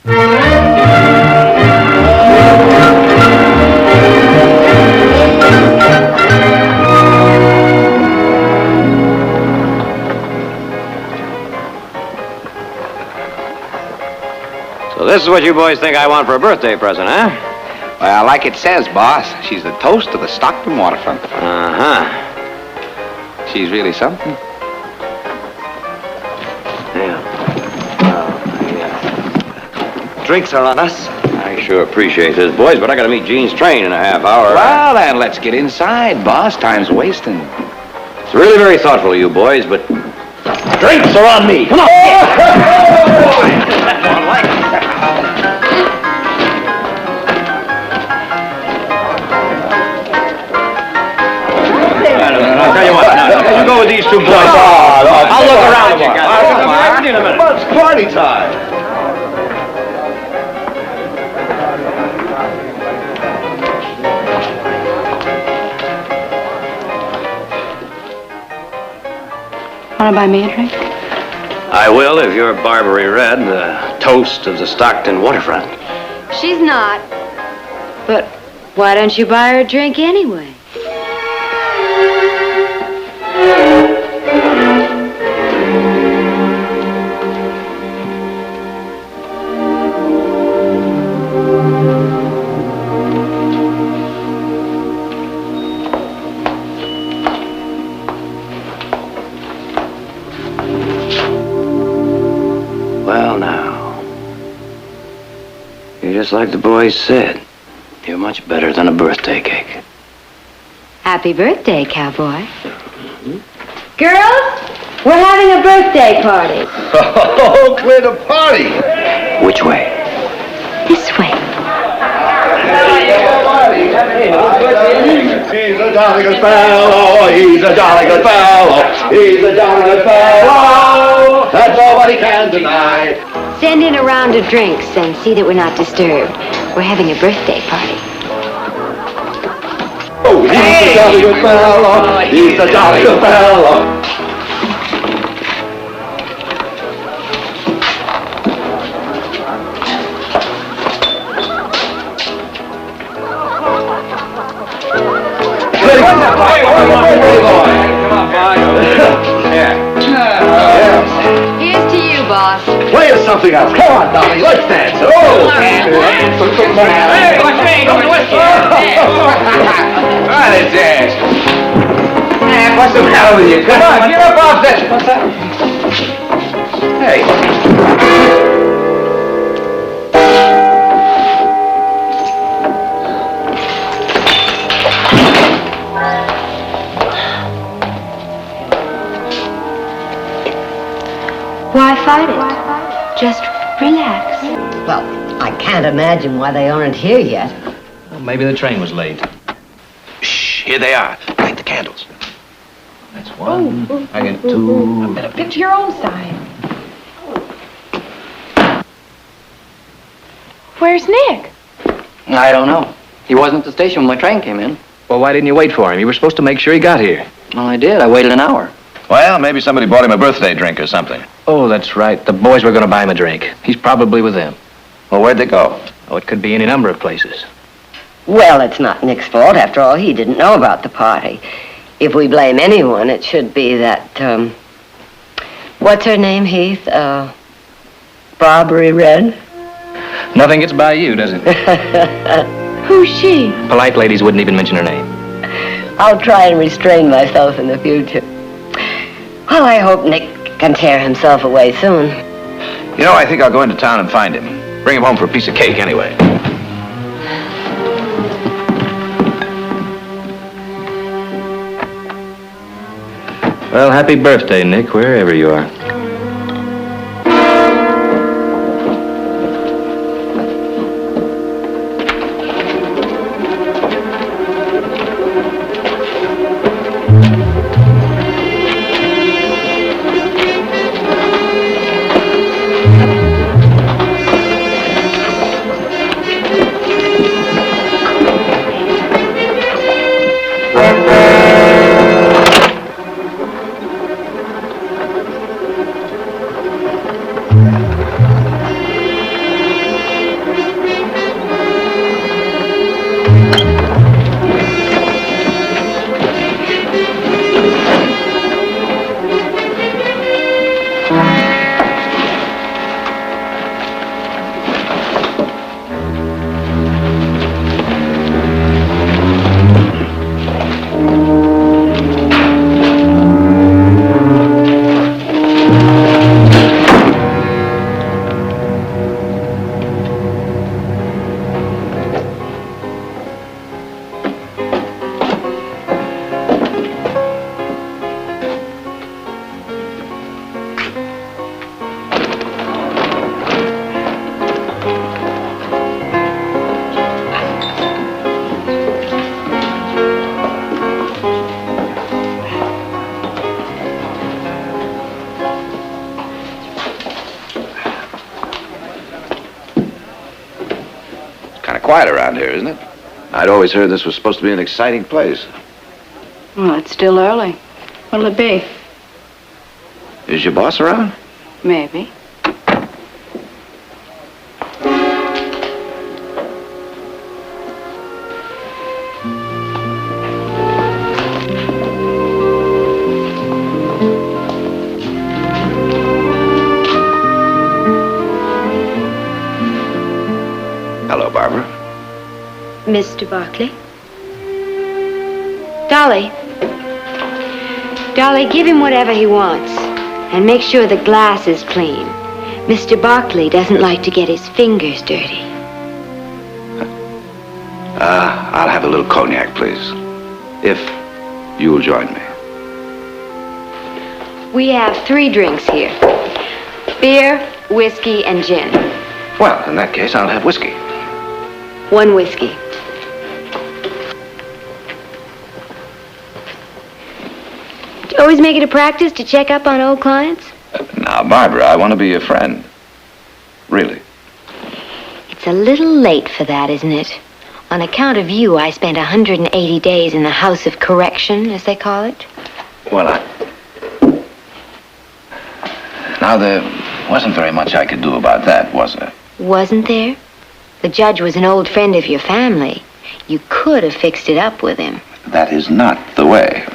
So this is what you boys think I want for a birthday present, huh? Well, like it says, boss, she's the toast of the Stockton waterfront. Uh-huh. She's really something. Yeah. Drinks are on us. I sure appreciate this, boys, but I gotta meet Gene's train in a half hour. Well, then, let's get inside, boss. Time's wasting. It's really very thoughtful of you boys, but Drinks are on me. Come on. I'll tell you what, now, you go with these two boys. I'll look around you guys. I'll in a minute. It's party time. Want to buy me a drink? I will if you're Barbary Red, the toast of the Stockton waterfront. She's not. But why don't you buy her a drink anyway? Well, now, you're just like the boys said. You're much better than a birthday cake. Happy birthday, cowboy. Girls, we're having a birthday party. Oh, clear the party. Which way? This way. He's a jolly good fellow. He's a jolly good fellow. He's a jolly good fellow. That nobody can deny. Send in a round of drinks and see that we're not disturbed. We're having a birthday party. Oh, he's a jolly good fellow. He's a jolly good fellow. Here's to you, boss. Play us something else. Come on, Dolly. Let's dance. Oh, Hey, what's me? Go to whiskey. Let's dance. Man, what's the matter with you? Come on, get up off this. What's that? Hey. Why fight it? Just relax. Well, I can't imagine why they aren't here yet. Well, maybe the train was late. Shh, here they are. Light the candles. That's one. I got two. Pick to your own side. Where's Nick? I don't know. He wasn't at the station when my train came in. Well, why didn't you wait for him? You were supposed to make sure he got here. Well, I did. I waited an hour. Well, maybe somebody bought him a birthday drink or something. Oh, that's right. The boys were going to buy him a drink. He's probably with them. Well, where'd they go? Oh, it could be any number of places. Well, it's not Nick's fault. After all, he didn't know about the party. If we blame anyone, it should be that, what's her name, Heath? Barbary Red? Nothing gets by you, does it? Who's she? Polite ladies wouldn't even mention her name. I'll try and restrain myself in the future. Well, I hope Nick can tear himself away soon. You know, I think I'll go into town and find him. Bring him home for a piece of cake anyway. Well, happy birthday, Nick, wherever you are. quiet around here, isn't it? I'd always heard this was supposed to be an exciting place. Well, it's still early. What'll it be? Is your boss around? Maybe. Hello, Barbara. Mr. Barkley? Dolly. Dolly, give him whatever he wants. And make sure the glass is clean. Mr. Barkley doesn't like to get his fingers dirty. I'll have a little cognac, please. If you'll join me. We have 3 drinks here. Beer, whiskey, and gin. Well, in that case, I'll have whiskey. 1 whiskey. Do you always make it a practice to check up on old clients? Now, Barbara, I want to be your friend. Really. It's a little late for that, isn't it? On account of you, I spent 180 days in the House of Correction, as they call it. Well, Now, there wasn't very much I could do about that, was there? Wasn't there? The judge was an old friend of your family. You could have fixed it up with him. That is not the way.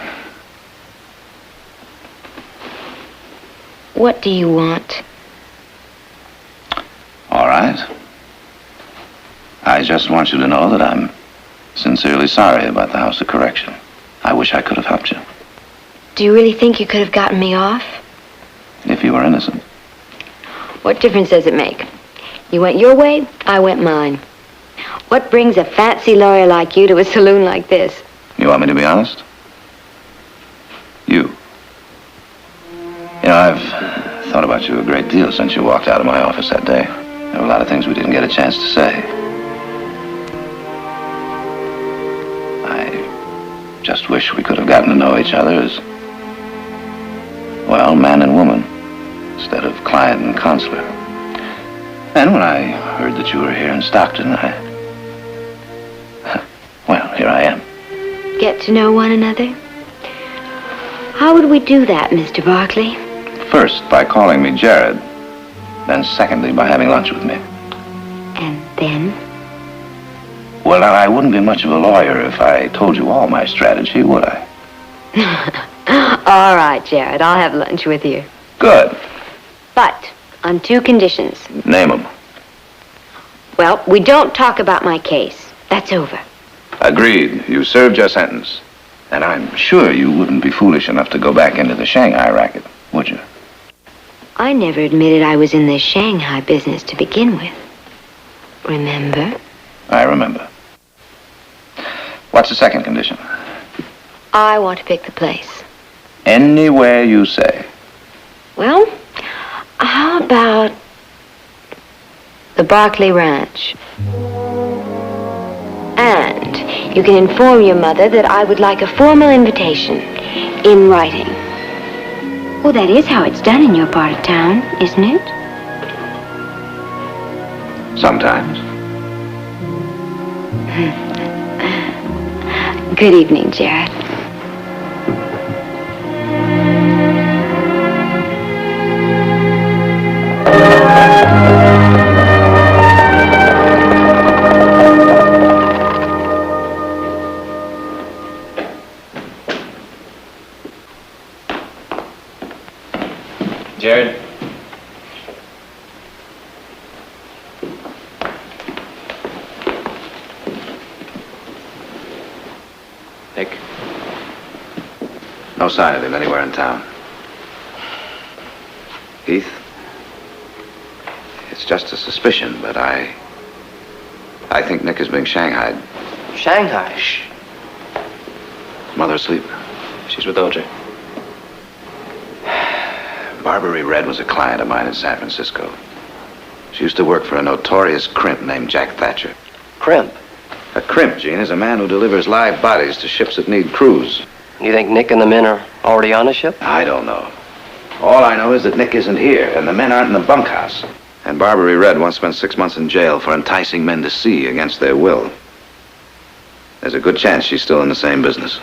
What do you want? All right. I just want you to know that I'm sincerely sorry about the House of Correction. I wish I could have helped you. Do you really think you could have gotten me off? If you were innocent. What difference does it make? You went your way, I went mine. What brings a fancy lawyer like you to a saloon like this? You want me to be honest? You. You know, I've thought about you a great deal since you walked out of my office that day. There were a lot of things we didn't get a chance to say. I just wish we could have gotten to know each other as, well, man and woman, instead of client and counselor. And when I heard that you were here in Stockton, well, here I am. Get to know one another? How would we do that, Mr. Barkley? First, by calling me Jared. Then secondly, by having lunch with me. And then? Well, now, I wouldn't be much of a lawyer if I told you all my strategy, would I? All right, Jared, I'll have lunch with you. Good. But on 2 conditions. Name them. Well, we don't talk about my case. That's over. Agreed. You served your sentence. And I'm sure you wouldn't be foolish enough to go back into the Shanghai racket, would you? I never admitted I was in the Shanghai business to begin with. Remember? I remember. What's the second condition? I want to pick the place. Anywhere you say. Well, how about the Barkley Ranch? And you can inform your mother that I would like a formal invitation in writing. Oh, that is how it's done in your part of town, isn't it? Sometimes. Good evening, Jared. Jared? Nick? No sign of him anywhere in town. Heath? It's just a suspicion, but I think Nick is being shanghaied. Shanghai? Shh. Mother asleep? She's with OJ. Barbary Red was a client of mine in San Francisco. She used to work for a notorious crimp named Jack Thatcher. Crimp? A crimp, Gene, is a man who delivers live bodies to ships that need crews. You think Nick and the men are already on the ship? I don't know. All I know is that Nick isn't here, and the men aren't in the bunkhouse. And Barbary Red once spent 6 months in jail for enticing men to sea against their will. There's a good chance she's still in the same business.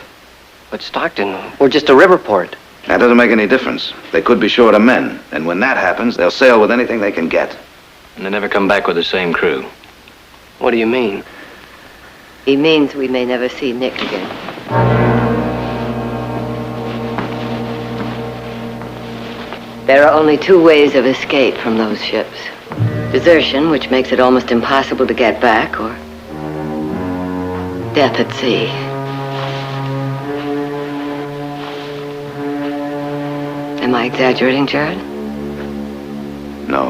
But Stockton, we're just a river port. That doesn't make any difference. They could be short of men, and when that happens, they'll sail with anything they can get. And they never come back with the same crew. What do you mean? He means we may never see Nick again. There are only 2 ways of escape from those ships. Desertion, which makes it almost impossible to get back, or death at sea. Am I exaggerating, Jared? No.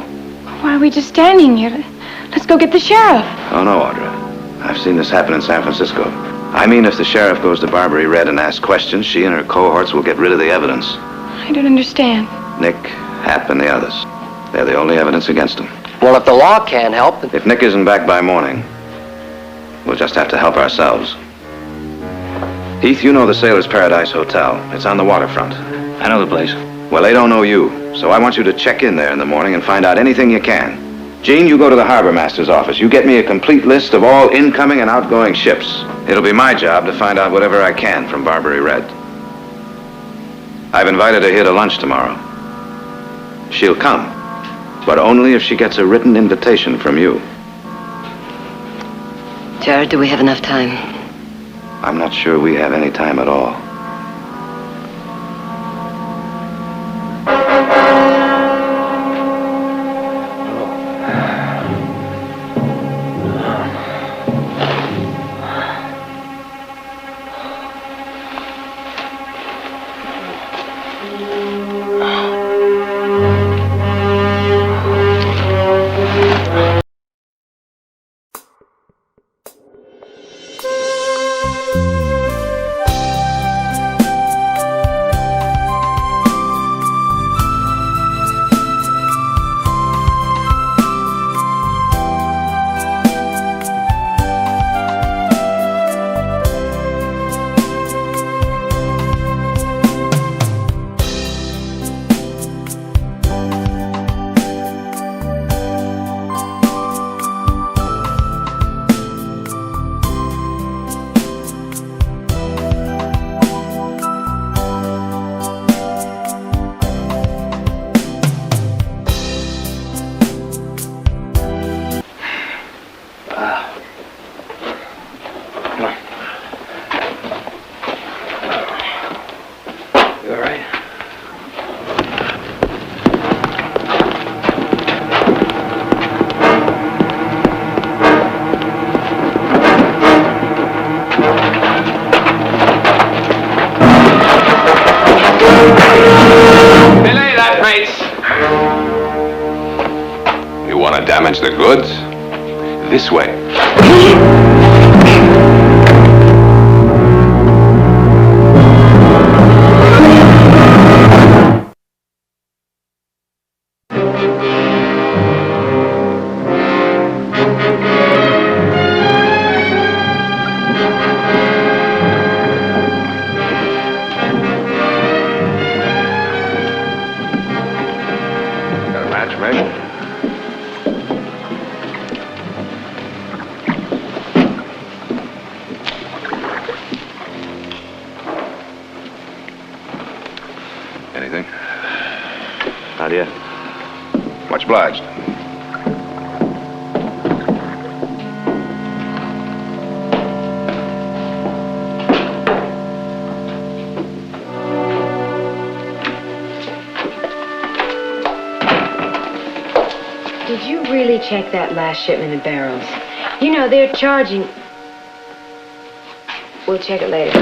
Why are we just standing here? Let's go get the sheriff. Oh, no, Audra. I've seen this happen in San Francisco. I mean, if the sheriff goes to Barbary Red and asks questions, she and her cohorts will get rid of the evidence. I don't understand. Nick, Hap, and the others. They're the only evidence against them. Well, if the law can't help, then... If Nick isn't back by morning, we'll just have to help ourselves. Heath, you know the Sailor's Paradise Hotel. It's on the waterfront. I know the place. Well, they don't know you, so I want you to check in there in the morning and find out anything you can. Gene, you go to the harbor master's office. You get me a complete list of all incoming and outgoing ships. It'll be my job to find out whatever I can from Barbary Red. I've invited her here to lunch tomorrow. She'll come, but only if she gets a written invitation from you. Jared, do we have enough time? I'm not sure we have any time at all. Damage the goods? This way. Got a match, Meg? Anything? Not yet. Much obliged. Did you really check that last shipment of barrels? You know, they're charging... We'll check it later.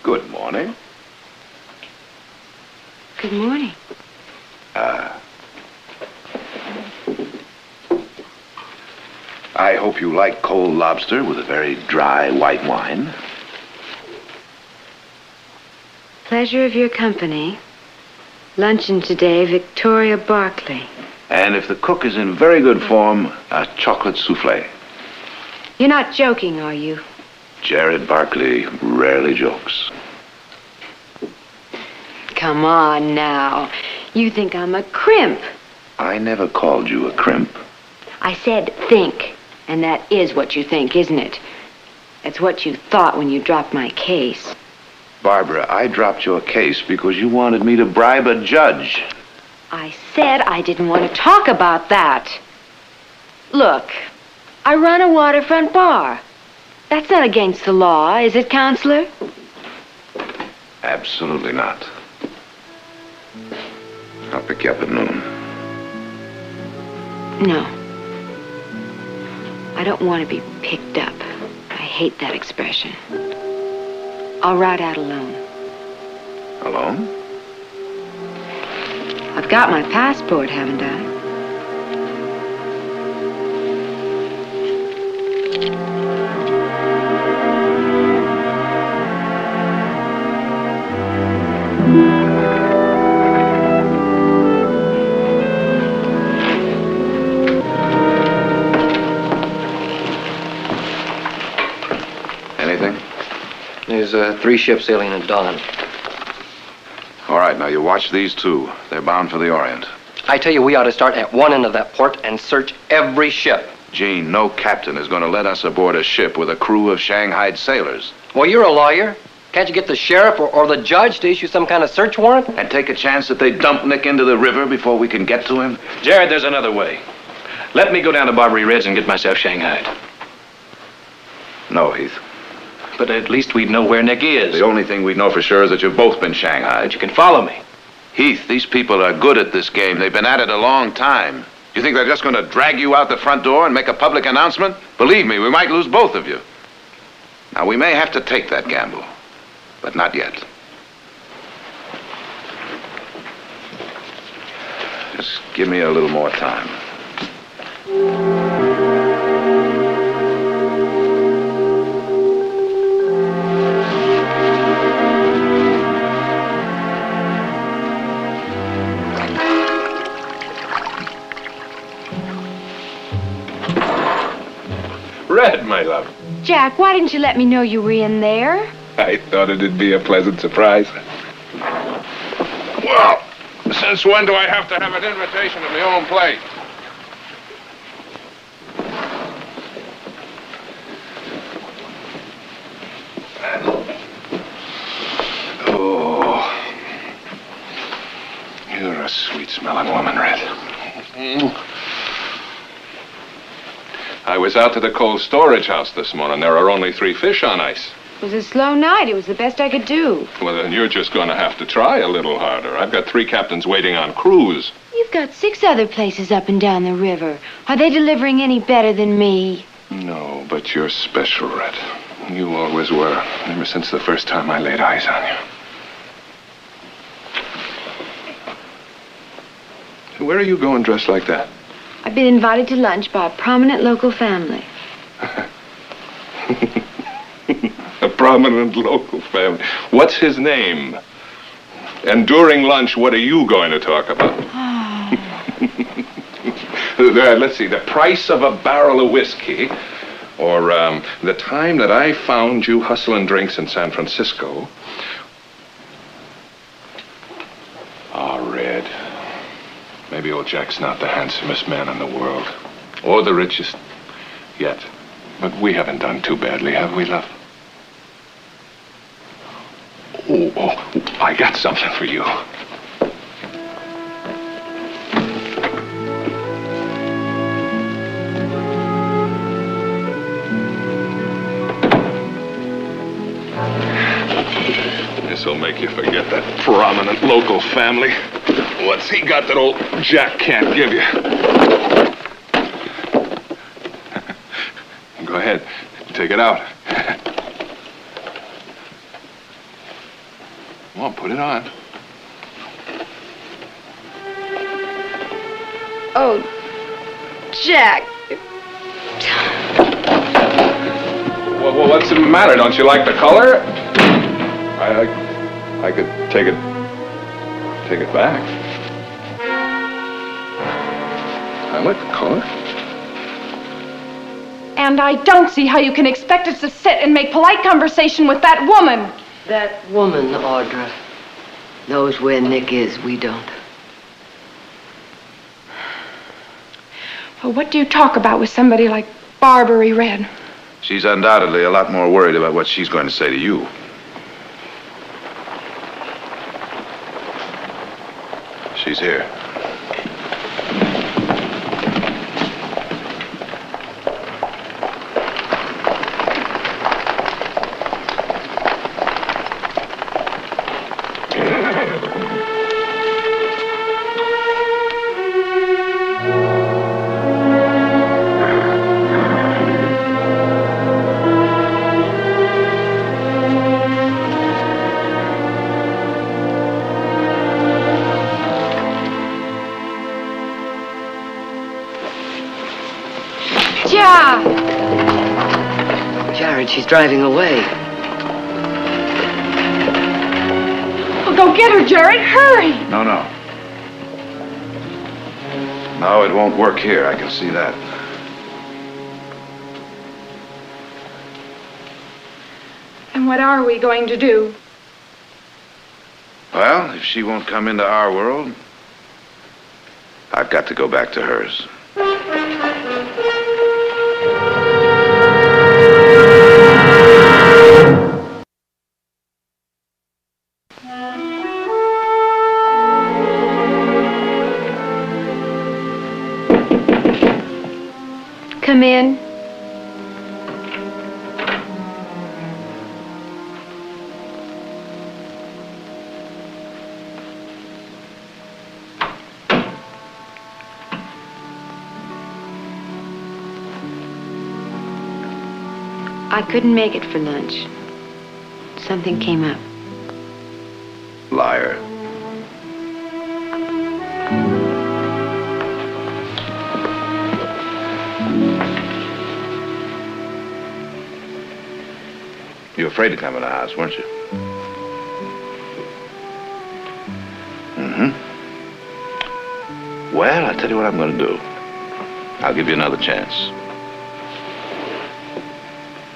Good morning. Good morning. I hope you like cold lobster with a very dry white wine. Pleasure of your company. Luncheon today, Victoria Barkley. And if the cook is in very good form, a chocolate souffle. You're not joking, are you? Jared Barkley rarely jokes. come on now. You think I'm a crimp. I never called you a crimp. I said think, and that is what you think, isn't it? That's what you thought when you dropped my case. Barbara, I dropped your case because you wanted me to bribe a judge. I said I didn't want to talk about that. Look, I run a waterfront bar. That's not against the law, is it, Counselor? Absolutely not. I'll pick you up at noon. No. I don't want to be picked up. I hate that expression. I'll ride out alone. Alone? I've got my passport, haven't I? Anything? There's 3 ships sailing at dawn. All right, now you watch these 2. They're bound for the Orient. I tell you, we ought to start at one end of that port and search every ship. Gene, no captain is going to let us aboard a ship with a crew of Shanghaied sailors. Well, you're a lawyer. Can't you get the sheriff or the judge to issue some kind of search warrant? And take a chance that they dump Nick into the river before we can get to him? Jared, there's another way. Let me go down to Barbary Red's and get myself shanghaied. No, Heath. But at least we'd know where Nick is. The only thing we know for sure is that you've both been shanghaied. But you can follow me. Heath, these people are good at this game. They've been at it a long time. You think they're just going to drag you out the front door and make a public announcement? Believe me, we might lose both of you. Now, we may have to take that gamble, but not yet. Just give me a little more time. Red, my love. Jack, why didn't you let me know you were in there? I thought it'd be a pleasant surprise. Well, since when do I have to have an invitation at my own place? Oh, you're a sweet-smelling woman, Red. I was out to the cold storage house this morning. There are only 3 fish on ice. It was a slow night. It was the best I could do. Well, then you're just going to have to try a little harder. I've got 3 captains waiting on cruise. You've got 6 other places up and down the river. Are they delivering any better than me? No, but you're special, Red. You always were, ever since the first time I laid eyes on you. Where are you going dressed like that? I've been invited to lunch by a prominent local family. A prominent local family. What's his name? And during lunch, what are you going to talk about? Let's see, the price of a barrel of whiskey, or the time that I found you hustling drinks in San Francisco. Red. Maybe old Jack's not the handsomest man in the world, or the richest yet. But we haven't done too badly, have we, love? Oh, I got something for you. This'll make you forget that prominent local family. What's he got that old Jack can't give you? Go ahead, take it out. Come on, put it on. Oh, Jack. Well, what's the matter? Don't you like the color? I could take it back. I like the color. And I don't see how you can expect us to sit and make polite conversation with that woman. That woman, Audra. knows where Nick is. We don't. Well, what do you talk about with somebody like Barbary Red? She's undoubtedly a lot more worried about what she's going to say to you. She's here. Jared, she's driving away. Well, go get her, Jared. Hurry. No, no. No, it won't work here. I can see that. And what are we going to do? Well, if she won't come into our world, I've got to go back to hers. Come in. I couldn't make it for lunch. Something came up. Liar. You were afraid to come in the house, weren't you? Mm-hmm. Well, I'll tell you what I'm going to do. I'll give you another chance.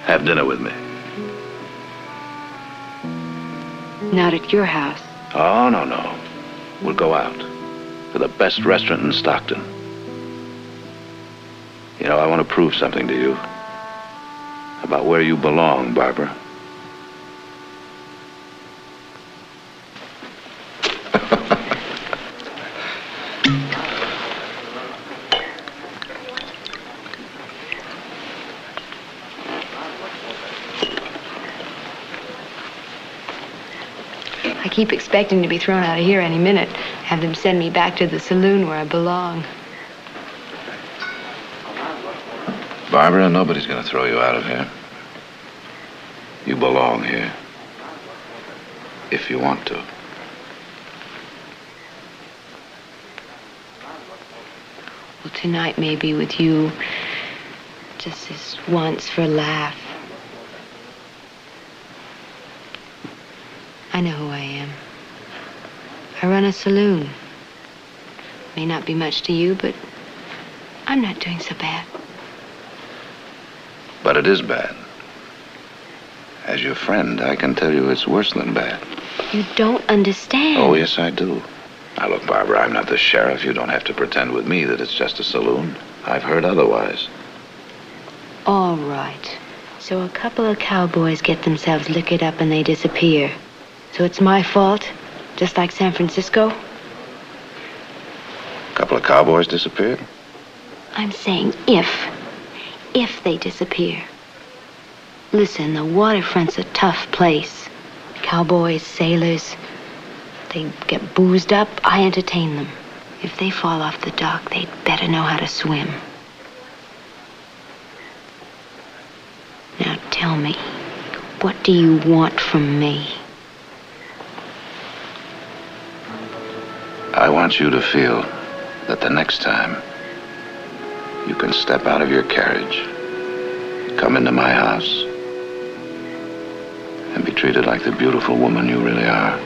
Have dinner with me. Not at your house. Oh, no, no. We'll go out to the best restaurant in Stockton. You know, I want to prove something to you about where you belong, Barbara. I keep expecting to be thrown out of here any minute. Have them send me back to the saloon where I belong. Barbara, nobody's going to throw you out of here. You belong here. If you want to. Well, tonight may be with you just this once for a laugh. I know who I am. I run a saloon. May not be much to you, but I'm not doing so bad. But it is bad. As your friend, I can tell you it's worse than bad. You don't understand. Oh, yes, I do. Now, look, Barbara, I'm not the sheriff. You don't have to pretend with me that it's just a saloon. I've heard otherwise. All right. So a couple of cowboys get themselves liquored up and they disappear. So it's my fault, just like San Francisco? A couple of cowboys disappeared? I'm saying if they disappear. Listen, the waterfront's a tough place. Cowboys, sailors, they get boozed up, I entertain them. If they fall off the dock, they'd better know how to swim. Now tell me, what do you want from me? I want you to feel that the next time you can step out of your carriage, come into my house, and be treated like the beautiful woman you really are.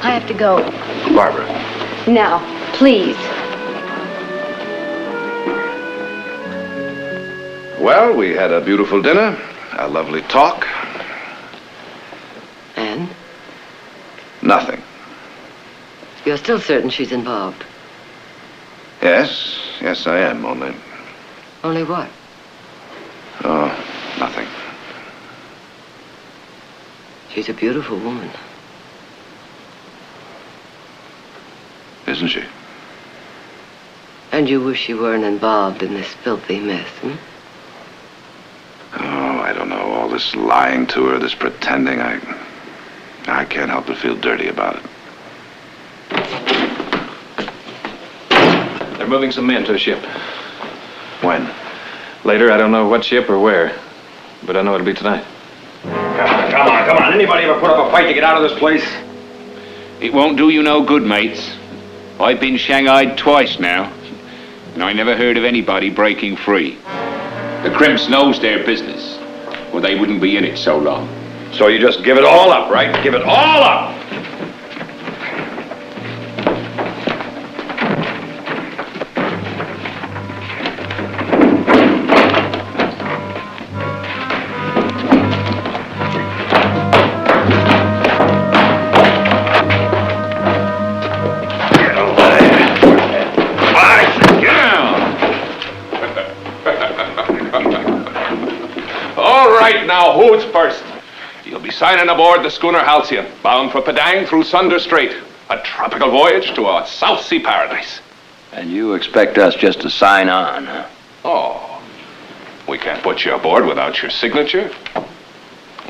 I have to go. Barbara. Now, please. Well, we had a beautiful dinner, a lovely talk. And? Nothing. You're still certain she's involved? Yes, I am, only... Only what? Oh, nothing. She's a beautiful woman. Isn't she? And you wish she weren't involved in this filthy mess, hmm? Oh, I don't know. All this lying to her, this pretending, I can't help but feel dirty about it. They're moving some men to a ship. When? Later, I don't know what ship or where, but I know it'll be tonight. Come on. Anybody ever put up a fight to get out of this place? It won't do you no good, mates. I've been shanghaied twice now, and I never heard of anybody breaking free. The crimps knows their business, or they wouldn't be in it so long. So you just give it all up, right? Give it all up! Now, who's first? You'll be signing aboard the schooner Halcyon, bound for Padang through Sunder Strait, a tropical voyage to a South Sea paradise. And you expect us just to sign on, huh? Oh, we can't put you aboard without your signature.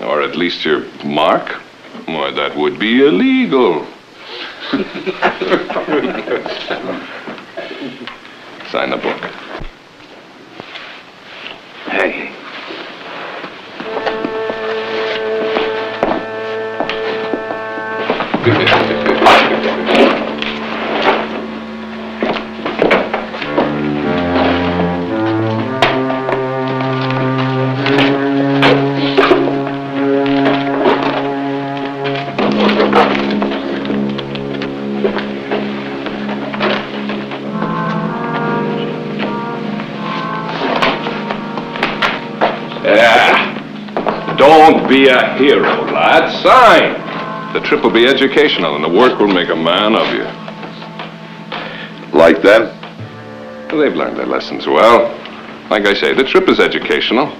Or at least your mark. Why, that would be illegal. Sign the book. Hey. Don't be a hero, lad. Sign. The trip will be educational, and the work will make a man of you. Like them? Well, they've learned their lessons well. Like I say, the trip is educational.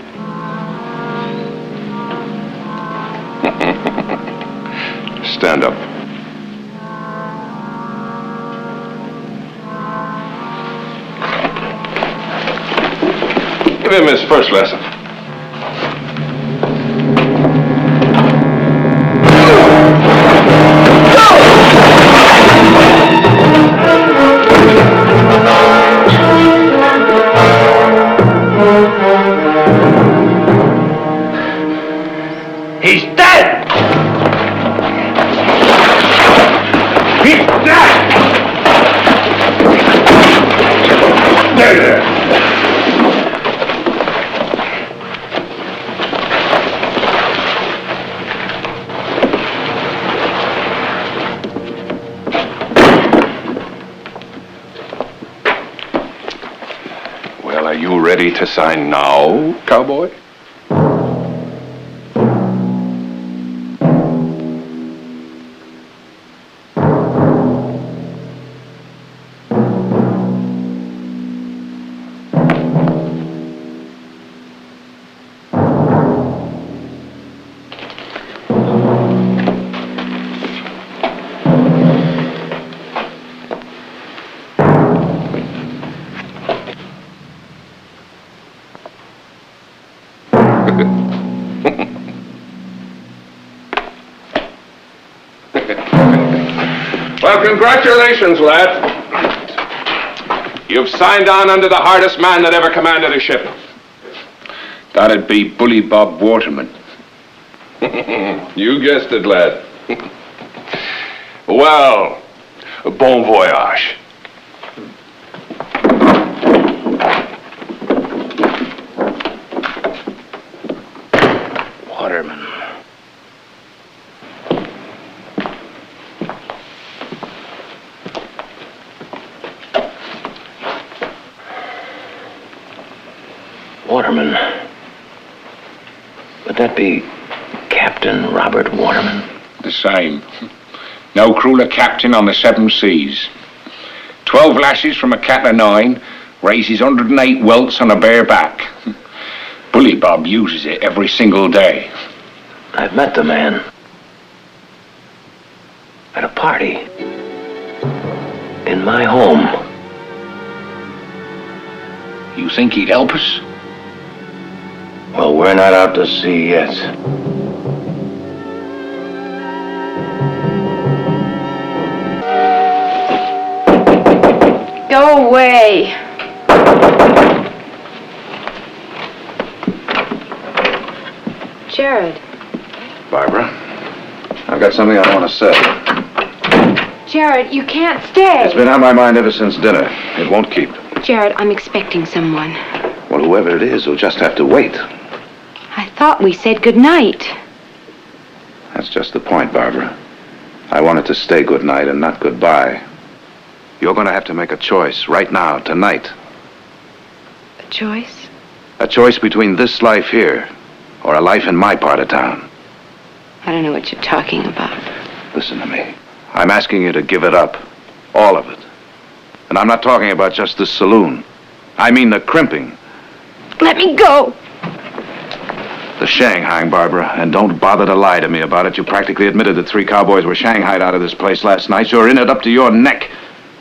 Stand up. Give him his first lesson. He's dead! He's dead! There! Well, are you ready to sign now, cowboy? Well, congratulations, lad. You've signed on under the hardest man that ever commanded a ship. That'd be Bully Bob Waterman. You guessed it, lad. Well, bon voyage. Waterman. Waterman. Waterman. Would that be Captain Robert Waterman? The same. No crueler captain on the 7 seas. 12 lashes from a cat of 9, raises 108 welts on a bare back. Bully Bob uses it every single day. I've met the man. At a party. In my home. You think he'd help us? Well, we're not out to sea yet. Go away. Jared. Barbara, I've got something I want to say. Jared, you can't stay. It's been on my mind ever since dinner. It won't keep. Jared, I'm expecting someone. Well, whoever it is will just have to wait. I thought we said goodnight. That's just the point, Barbara. I want it to stay good night and not goodbye. You're going to have to make a choice right now, tonight. A choice? A choice between this life here or a life in my part of town. I don't know what you're talking about. Listen to me. I'm asking you to give it up. All of it. And I'm not talking about just this saloon. I mean the crimping. Let me go. The shanghaiing, Barbara. And don't bother to lie to me about it. You practically admitted that 3 cowboys were shanghaied out of this place last night. You're in it up to your neck.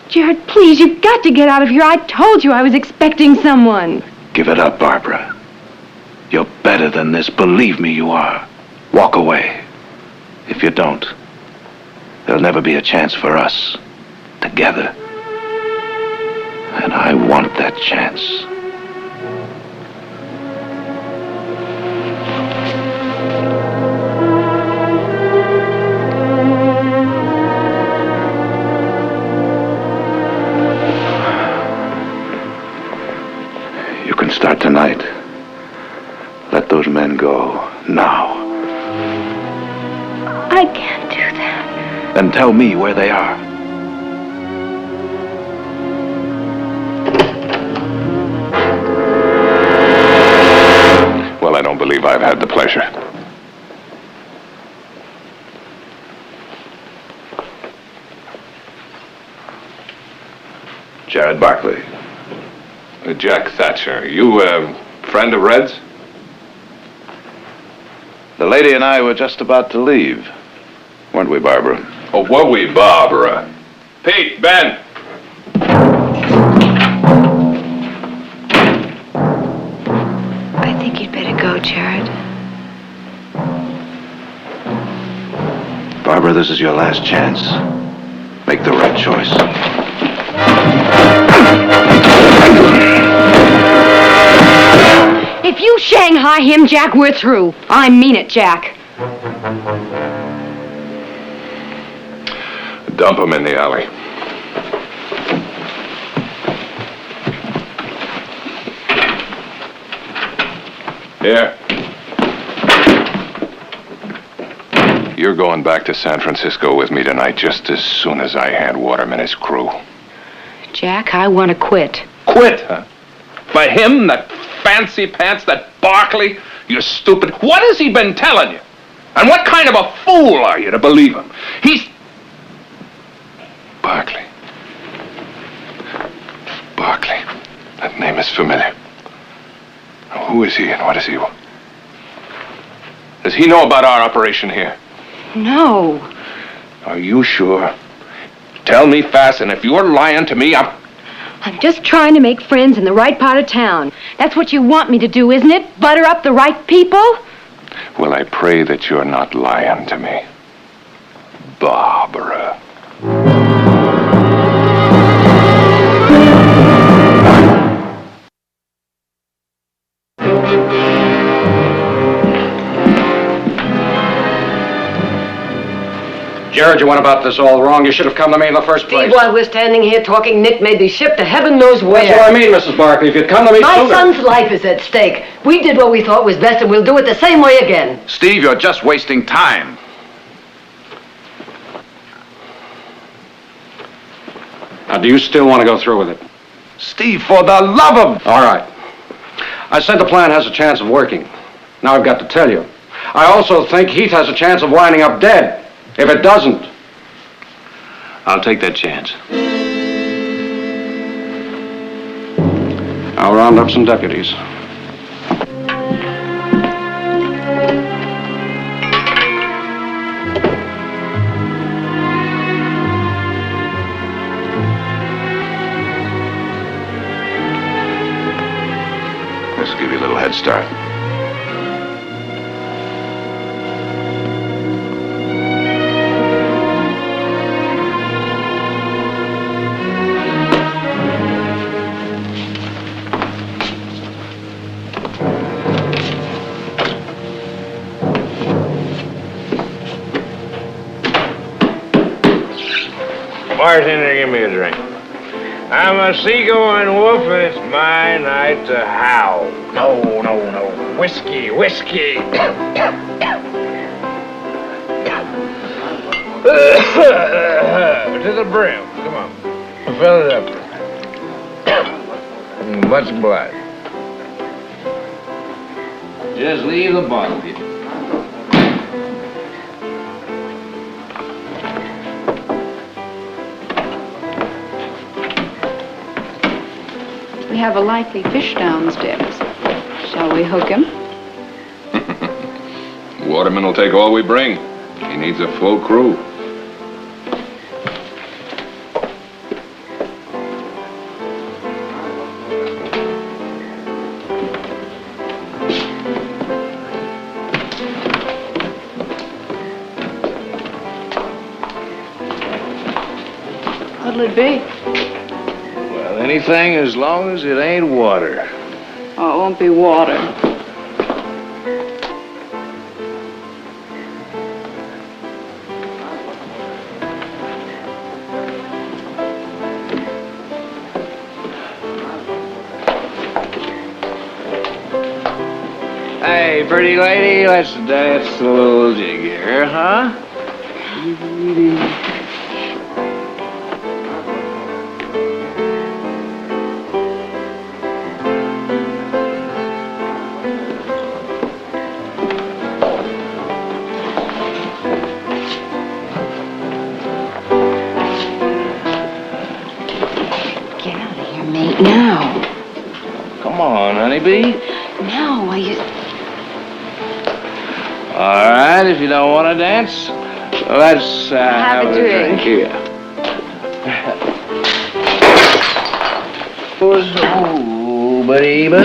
Jared, please, you've got to get out of here. I told you I was expecting someone. Give it up, Barbara. You're better than this. Believe me, you are. Walk away. If you don't, there'll never be a chance for us. Together. And I want that chance. You can start tonight. Let those men go now. I can't do that. Then tell me where they are. Well, I don't believe I've had the pleasure. Jared Barkley. Jack Thatcher. You, friend of Red's? The lady and I were just about to leave. Weren't we, Barbara? Oh, were we, Barbara? Pete, Ben. I think you'd better go, Jared. Barbara, this is your last chance. Make the right choice. If you Shanghai him, Jack, we're through. I mean it, Jack. Dump him in the alley. Here. You're going back to San Francisco with me tonight just as soon as I hand Waterman his crew. Jack, I want to quit. Quit, huh? By him, that fancy pants, that Barkley? You stupid. What has he been telling you? And what kind of a fool are you to believe him? He's... Barkley. Barkley. That name is familiar. Who is he and what is he? Does he know about our operation here? No. Are you sure? Tell me fast, and if you're lying to me, I'm just trying to make friends in the right part of town. That's what you want me to do, isn't it? Butter up the right people? Well, I pray that you're not lying to me. Barbara. Jared, you went about this all wrong. You should have come to me in the first place. Steve, while we're standing here talking, Nick made the ship to heaven knows where. That's what I mean, Mrs. Barkley. If you'd come to me My sooner... son's life is at stake. We did what we thought was best, and we'll do it the same way again. Steve, you're just wasting time. Now, do you still want to go through with it? Steve, for the love of... All right. I said the plan has a chance of working. Now I've got to tell you. I also think Heath has a chance of winding up dead. If it doesn't. I'll take that chance. I'll round up some deputies. This will give you a little head start. Bartender, give me a drink. I'm a seagoing wolf, and it's my night to howl. No. Whiskey. To the brim. Come on. Fill it up. Much obliged. Just leave the bottle here. We have a likely fish downstairs. Shall we hook him? Waterman will take all we bring. He needs a full crew. What'll it be? Well, anything as long as it ain't water. Oh, it won't be water. Hey, pretty lady, let's dance a little jig here, huh? Get out of here, mate, now. Come on, honeybee. No, All right, if you don't want to dance, let's have a drink here. Oh, baby.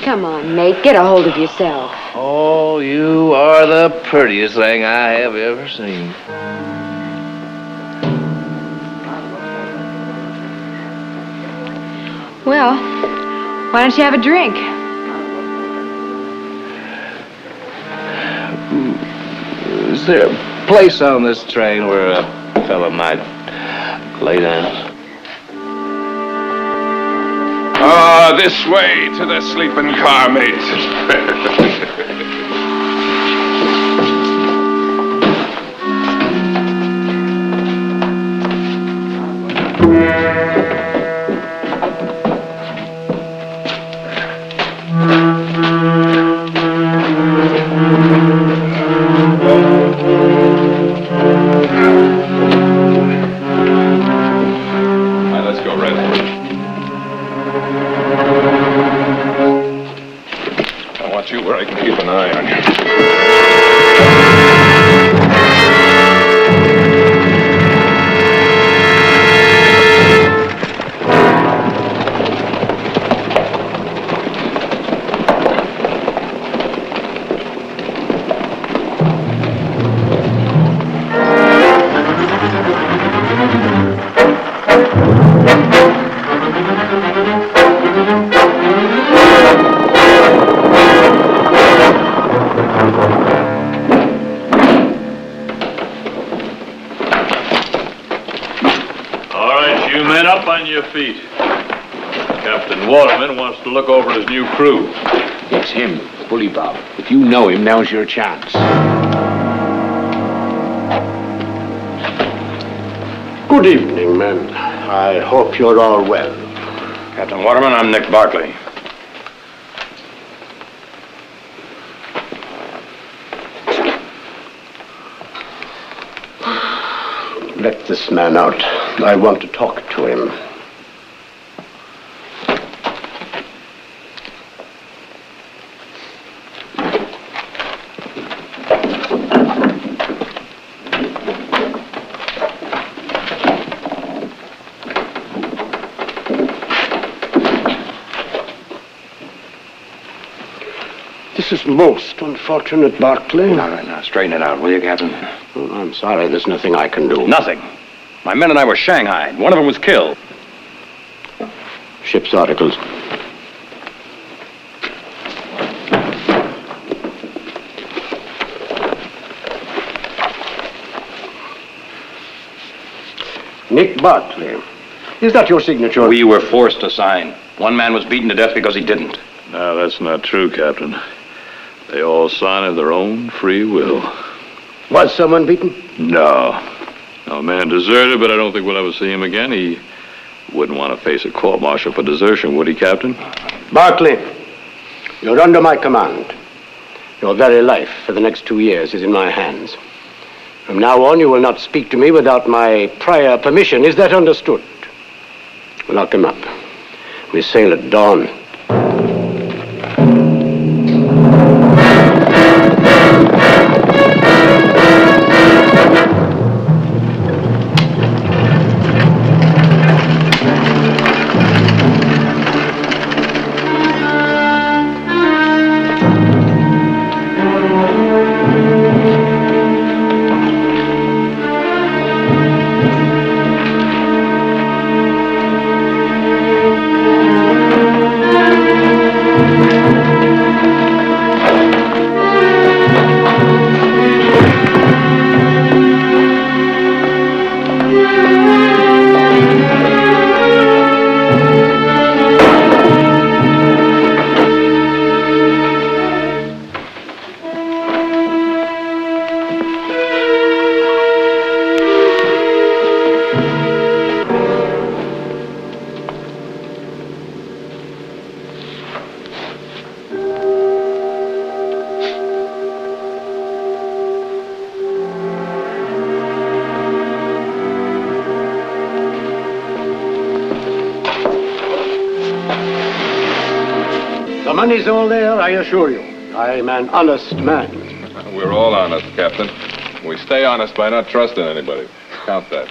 Come on, mate, get a hold of yourself. Oh, you are the prettiest thing I have ever seen. Well, why don't you have a drink? Is there a place on this train where a fella might lay down? This way to the sleeping car, mate. Feet. Captain Waterman wants to look over his new crew. It's him, Bully Bob. If you know him, now's your chance. Good evening, men. I hope you're all well. Captain Waterman, I'm Nick Barkley. Let this man out. I want to talk to him. This is most unfortunate, Barkley. All right, now, straighten it out, will you, Captain? Oh, I'm sorry, there's nothing I can do. Nothing. My men and I were shanghaied. One of them was killed. Ship's articles. Nick Barkley. Is that your signature? We were forced to sign. One man was beaten to death because he didn't. No, that's not true, Captain. They all signed of their own free will. Was someone beaten? No. No, a man deserted, but I don't think we'll ever see him again. He wouldn't want to face a court-martial for desertion, would he, Captain? Barkley, you're under my command. Your very life for the next 2 years is in my hands. From now on, you will not speak to me without my prior permission. Is that understood? Lock him up. We sail at dawn. The money's all there, I assure you. I'm an honest man. We're all honest, Captain. We stay honest by not trusting anybody. Count that.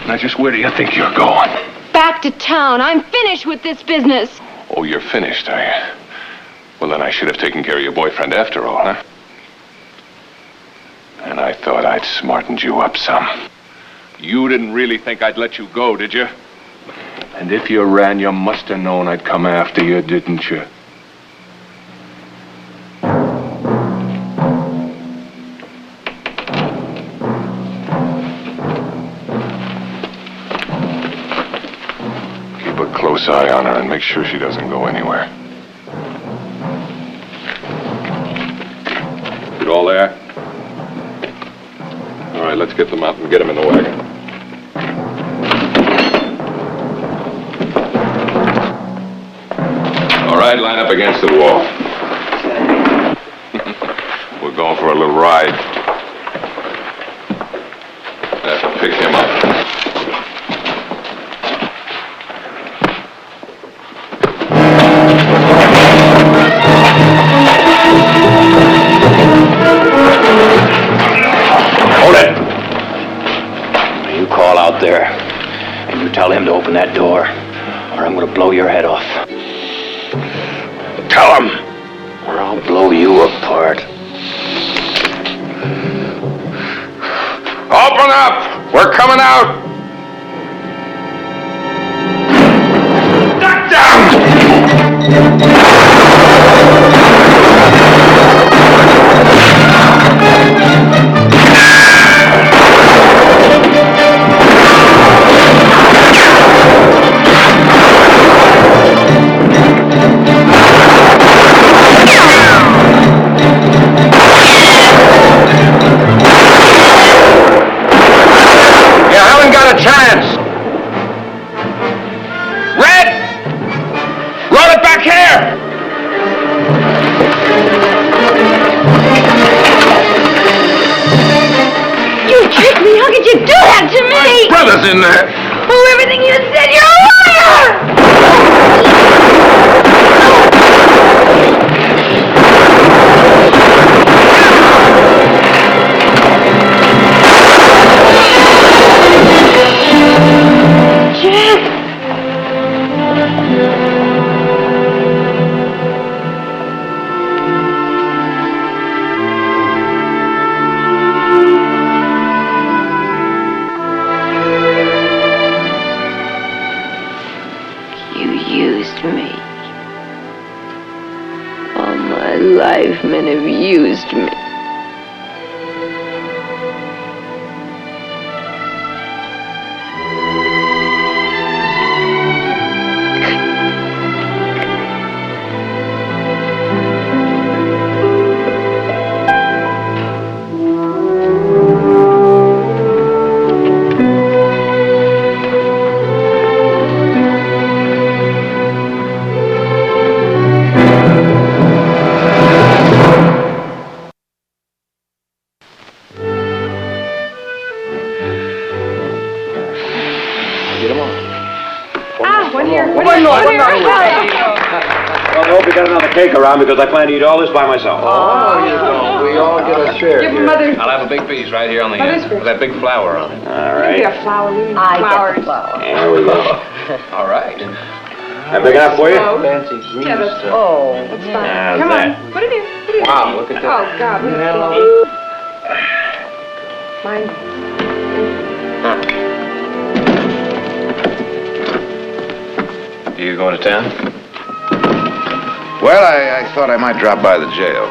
Now, just where do you think you're going? Back to town. I'm finished with this business. Oh, you're finished, are you? Well, then I should have taken care of your boyfriend after all, huh? And I thought I'd smartened you up some. You didn't really think I'd let you go, did you? And if you ran, you must have known I'd come after you, didn't you? Keep a close eye on her and make sure she doesn't go anywhere. You all there? All right, let's get them out and get them in the wagon. All right, line up against the wall. We're going for a little ride. I have to pick him up. Hold it! You call out there, and you tell him to open that door, or I'm gonna blow your head off. Tell him, or I'll blow you apart. Open up! We're coming out! Duck down! His brother's in there. Oh, everything you said, you're a life men have used me. Well, I hope you got another cake around because I plan to eat all this by myself. Oh, you don't. We all get a share. Give here. Mother. I'll have a big piece right here on the Mother's end first. with that big flower on it. All Give right. me a flower. We need I flowers. get the flower. There we go. All right. That big enough for you? Fancy green Yeah, that's, stuff. Oh, that's fine. How's Come that? on. Put it in. Put it in. Wow, look at that. Oh, God. Look at that. Mine. You going to town? Well, I thought I might drop by the jail.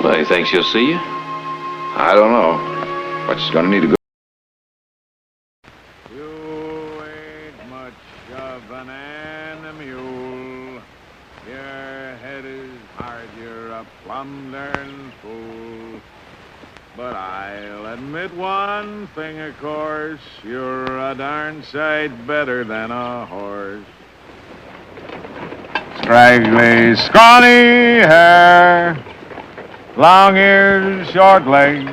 Well, you think she'll see you? I don't know. But she's gonna need to go. You ain't much of an animal. Your head is hard, you're a plumb darn fool. But I'll admit one thing, of course, you're a darn sight better than a horse. Scraggly, scrawny hair, long ears, short legs,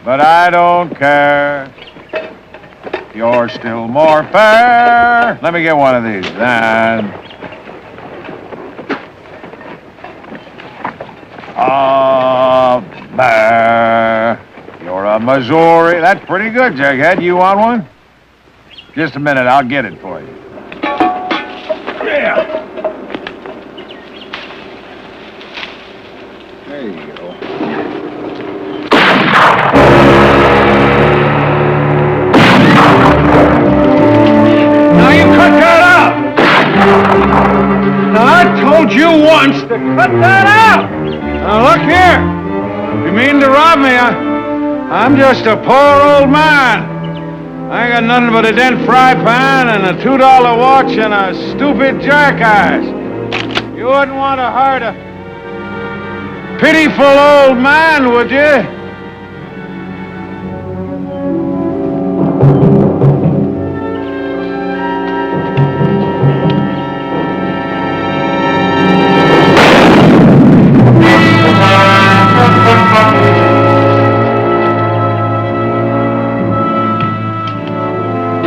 but I don't care. You're still more fair. Let me get one of these. And a bear. You're a Missouri. That's pretty good, Jughead. You want one? Just a minute. I'll get it for you. Yeah. There you go. Now you cut that out! Now I told you once to cut that out! Now look here. You mean to rob me? I'm just a poor old man. I ain't got nothing but a dent fry pan and a $2 watch and a stupid jackass. You wouldn't want to hurt a pitiful old man, would you?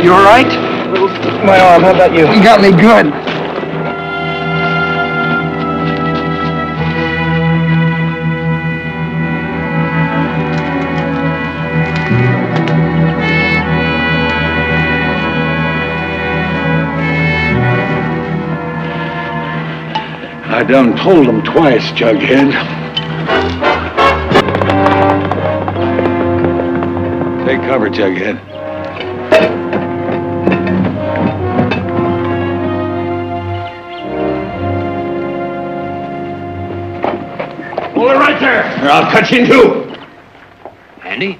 You all right? My arm, how about you? You got me good. I done told him twice, Jughead. Take cover, Jughead. Hold it right there, or I'll cut you in two. Handy?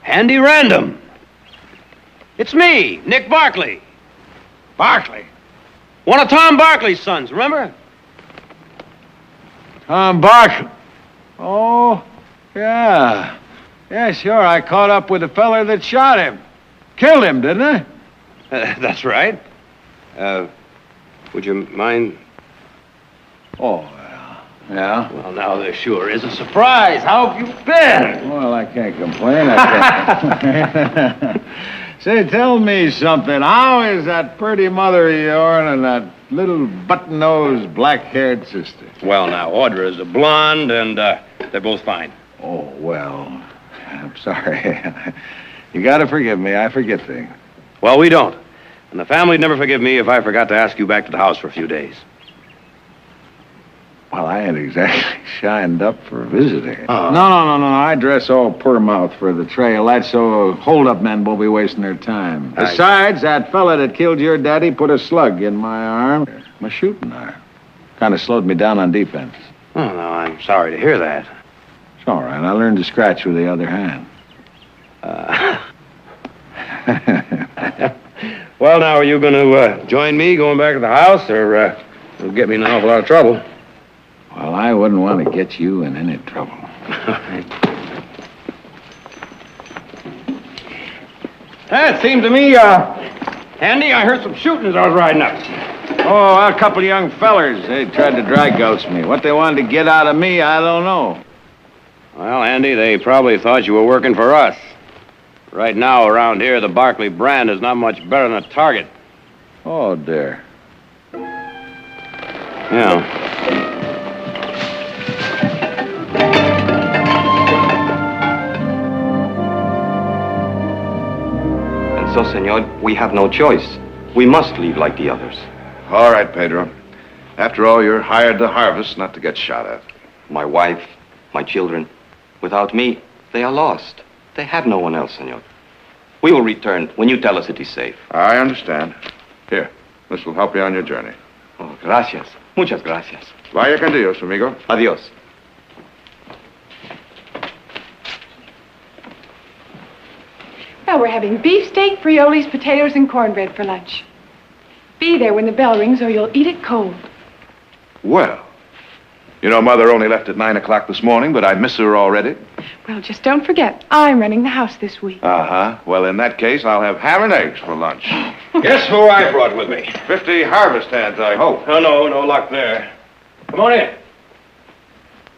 Handy Random. It's me, Nick Barkley. Barkley? One of Tom Barkley's sons, remember? Tom Barkley. Oh, yeah. Yeah, sure. I caught up with the feller that shot him. Killed him, didn't I? That's right. Would you mind? Oh, Yeah? Well, now there sure is a surprise. How have you been? Well, I can't complain. Say, tell me something. How is that pretty mother of yours and that little button-nosed, black-haired sister? Well, now, Audra is a blonde, and they're both fine. Oh, well, I'm sorry. You gotta forgive me. I forget things. Well, we don't. And the family'd never forgive me if I forgot to ask you back to the house for a few days. Well, I ain't exactly shined up for visiting. Uh-huh. No. I dress all poor mouth for the trail. That's so hold-up men won't be wasting their time. Besides, that fella that killed your daddy put a slug in my arm. My shooting arm. Kind of slowed me down on defense. Oh, no, I'm sorry to hear that. It's all right. I learned to scratch with the other hand. Well, now, are you going to join me going back to the house, or it'll get me in an awful lot of trouble? Well, I wouldn't want to get you in any trouble. It seemed to me, Andy, I heard some shooting as I was riding up. Oh, a couple of young fellers. They tried to dry ghost me. What they wanted to get out of me, I don't know. Well, Andy, they probably thought you were working for us. Right now, around here, the Barkley brand is not much better than a target. Oh, dear. Yeah. And so, senor, we have no choice. We must leave like the others. All right, Pedro. After all, you're hired to harvest, not to get shot at. My wife, my children. Without me, they are lost. They have no one else, senor. We will return when you tell us it is safe. I understand. Here, this will help you on your journey. Oh, gracias. Muchas gracias. Vaya con Dios, amigo. Adios. Well, we're having beefsteak, frioles, potatoes, and cornbread for lunch. Be there when the bell rings or you'll eat it cold. Well, you know, Mother only left at 9 o'clock this morning, but I miss her already. Well, just don't forget, I'm running the house this week. Uh-huh. Well, in that case, I'll have ham and eggs for lunch. Guess who I brought with me? 50 harvest hands, I hope. Oh, no luck there. Come on in.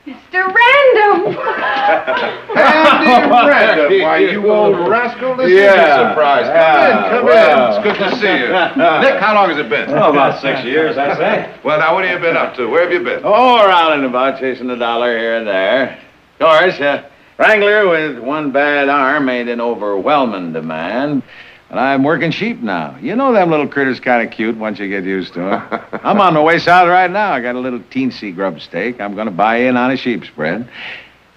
Mr. Random! Andy Random, why, you old rascal, this is a surprise. Come in. It's good to see you. Nick, how long has it been? Oh, about 6 years, I say. Well, now, what have you been up to? Where have you been? Oh, around and about, chasing a dollar here and there. Of course, wrangler with one bad arm ain't in overwhelming demand. And I'm working sheep now. You know them little critters kind of cute once you get used to them. I'm on my way south right now. I got a little teensy grub steak. I'm going to buy in on a sheep spread.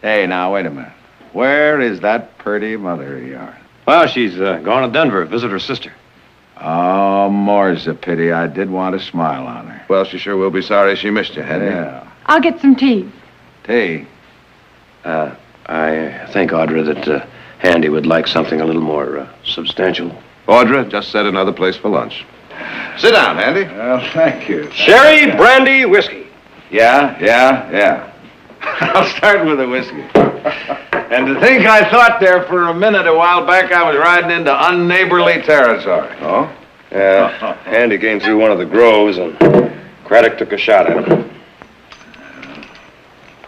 Hey, now, wait a minute. Where is that pretty mother of yours? Well, she's gone to Denver, visit her sister. Oh, more's a pity. I did want to smile on her. Well, she sure will be sorry she missed you, Henry. Yeah. I'll get some tea. Tea? I think, Audra, that Andy would like something a little more substantial. Audra just set another place for lunch. Sit down, Andy. Well, thank you. Sherry, brandy, whiskey. Yeah. I'll start with the whiskey. And to think I thought there for a minute a while back I was riding into unneighborly territory. Oh? Yeah. Andy came through one of the groves and Craddock took a shot at him.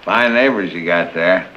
Fine neighbors you got there.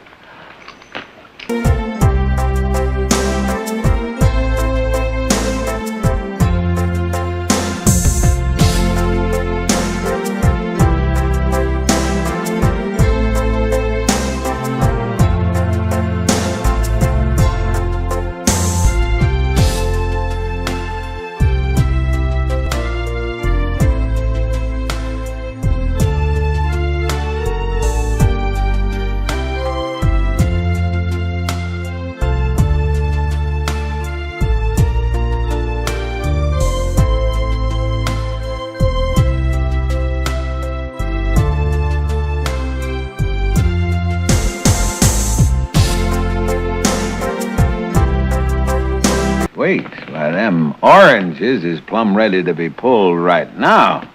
Wait, why, them oranges is plumb ready to be pulled right now.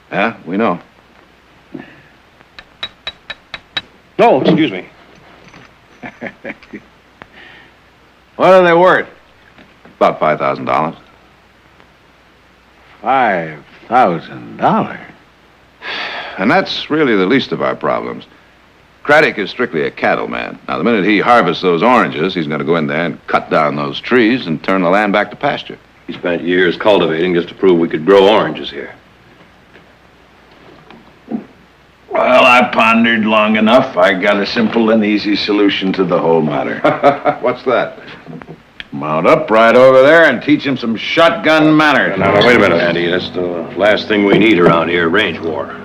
Yeah, we know. No, excuse me. What are they worth? About $5,000. $5,000? And that's really the least of our problems. Craddock is strictly a cattleman. Now, the minute he harvests those oranges, he's going to go in there and cut down those trees and turn the land back to pasture. He spent years cultivating just to prove we could grow oranges here. Well, I pondered long enough. I got a simple and easy solution to the whole matter. What's that? Mount up right over there and teach him some shotgun manners. Now, wait a minute, Andy. That's the last thing we need around here, range war.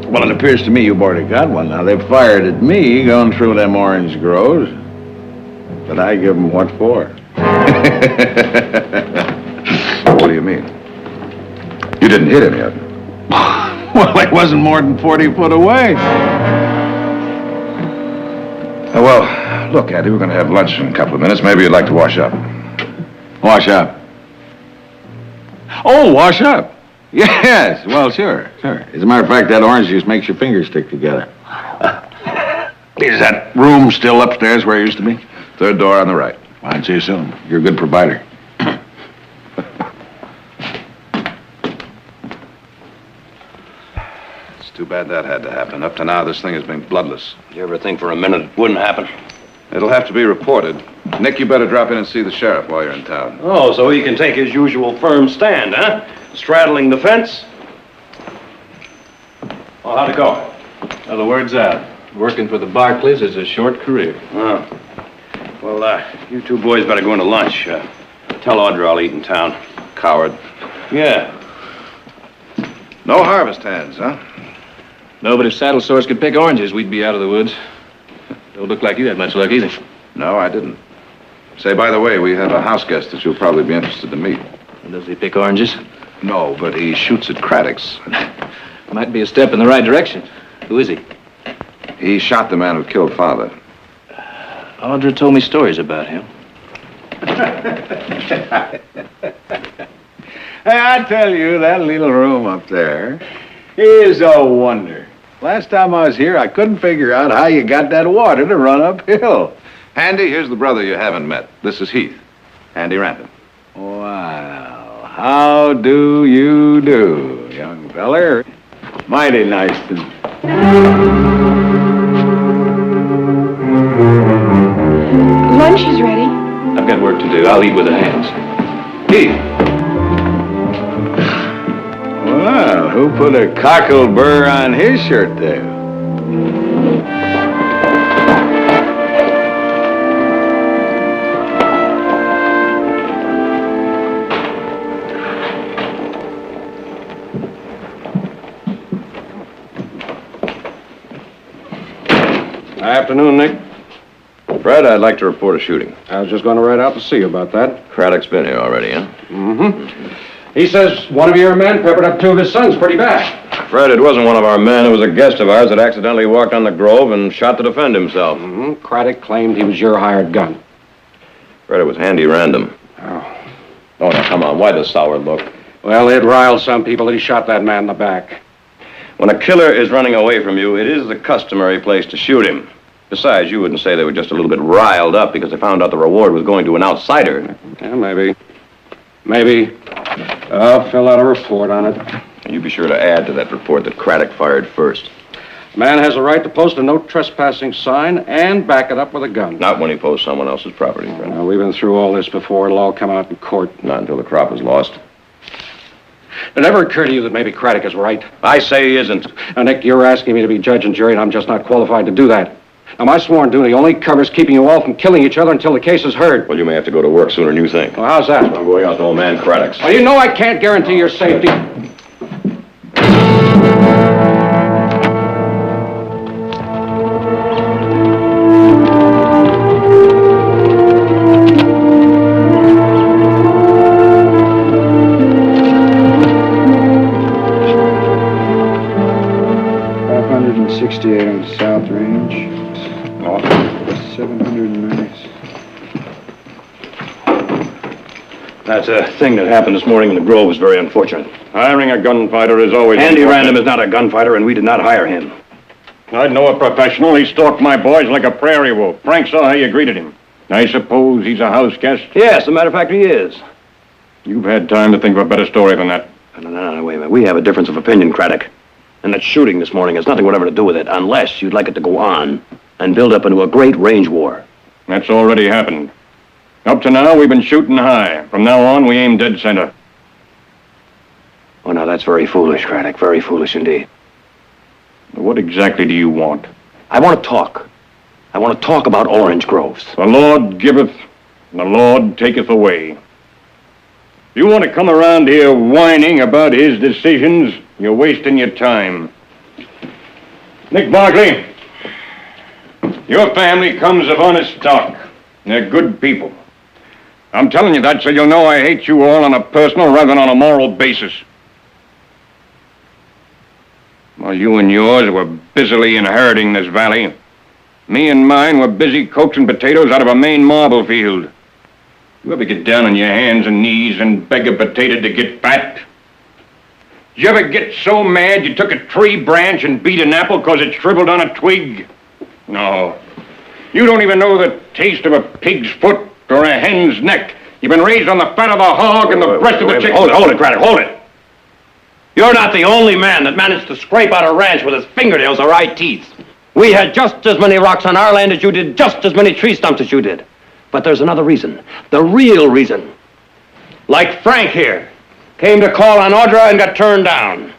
Well, it appears to me you've already got one. Now, they've fired at me going through them orange groves. But I give them what for. What do you mean? You didn't hit any of them. Well, it wasn't more than 40 foot away. Well, look, Andy, we're going to have lunch in a couple of minutes. Maybe you'd like to wash up. Wash up? Oh, wash up. Yes, well, sure. As a matter of fact, that orange juice makes your fingers stick together. Is that room still upstairs where it used to be? Third door on the right. I'd see you soon. You're a good provider. It's too bad that had to happen. Up to now, this thing has been bloodless. You ever think for a minute it wouldn't happen? It'll have to be reported. Nick, you better drop in and see the sheriff while you're in town. Oh, so he can take his usual firm stand, huh? Straddling the fence? Well, how'd it go? Well, the word's out. Working for the Barkleys is a short career. Oh. Well, you two boys better go into lunch. Tell Audra I'll eat in town. Coward. Yeah. No harvest hands, huh? No, but if saddle sores could pick oranges, we'd be out of the woods. Don't look like you had much luck either. No, I didn't. Say, by the way, we have a house guest that you'll probably be interested to meet. Does he pick oranges? No, but he shoots at Craddock's. Might be a step in the right direction. Who is he? He shot the man who killed Father. Audra told me stories about him. Hey, I tell you, that little room up there is a wonder. Last time I was here, I couldn't figure out how you got that water to run uphill. Andy, here's the brother you haven't met. This is Heath. Andy Random. Wow. How do you do, young feller? Mighty nice to... Lunch is ready. I've got work to do. I'll eat with the hands. Heath. Well, who put a cockle burr on his shirt there? Afternoon, Nick. Fred, I'd like to report a shooting. I was just going to ride out to see you about that. Craddock's been here already, huh? Mm-hmm. He says one of your men peppered up two of his sons pretty bad. Fred, it wasn't one of our men. It was a guest of ours that accidentally walked on the grove and shot to defend himself. Mm-hmm. Craddock claimed he was your hired gun. Fred, it was Handy Random. Oh, now, come on. Why the sour look? Well, it riled some people that he shot that man in the back. When a killer is running away from you, it is the customary place to shoot him. Besides, you wouldn't say they were just a little bit riled up because they found out the reward was going to an outsider. Yeah, maybe. Maybe. I'll fill out a report on it. And you be sure to add to that report that Craddock fired first. Man has a right to post a no trespassing sign and back it up with a gun. Not when he posts someone else's property, Fred. Now, we've been through all this before. It'll all come out in court. Not until the crop is lost. Did it ever occur to you that maybe Craddock is right? I say he isn't. Now, Nick, you're asking me to be judge and jury, and I'm just not qualified to do that. Now, my sworn duty only covers keeping you all from killing each other until the case is heard. Well, you may have to go to work sooner than you think. Well, how's that? I'm going out to old man Craddock's. Well, you know I can't guarantee your safety. On the South Range. 790. That's a thing that happened this morning in the Grove was very unfortunate. Hiring a gunfighter is always Andy Random is not a gunfighter, and we did not hire him. I know a professional. He stalked my boys like a prairie wolf. Frank saw how you greeted him. I suppose he's a house guest? Yes, as a matter of fact, he is. You've had time to think of a better story than that. No, wait a minute. We have a difference of opinion, Craddock. And that shooting this morning has nothing whatever to do with it, unless you'd like it to go on and build up into a great range war. That's already happened. Up to now, we've been shooting high. From now on, we aim dead center. Oh, now that's very foolish, Craddock. Very foolish indeed. What exactly do you want? I want to talk. I want to talk about orange groves. The Lord giveth, and the Lord taketh away. You want to come around here whining about his decisions, you're wasting your time. Nick Barkley, your family comes of honest stock. They're good people. I'm telling you that so you'll know I hate you all on a personal rather than on a moral basis. While you and yours were busily inheriting this valley, me and mine were busy coaxing potatoes out of a Maine marble field. You ever get down on your hands and knees and beg a potato to get fat? Did you ever get so mad you took a tree branch and beat an apple because it shriveled on a twig? No. You don't even know the taste of a pig's foot or a hen's neck. You've been raised on the fat of the hog and the breast of the chicken. Hold it, Craddock, hold it. You're not the only man that managed to scrape out a ranch with his fingernails or eye teeth. We had just as many rocks on our land as you did, just as many tree stumps as you did. But there's another reason, the real reason. Like Frank here, came to call on Audra and got turned down.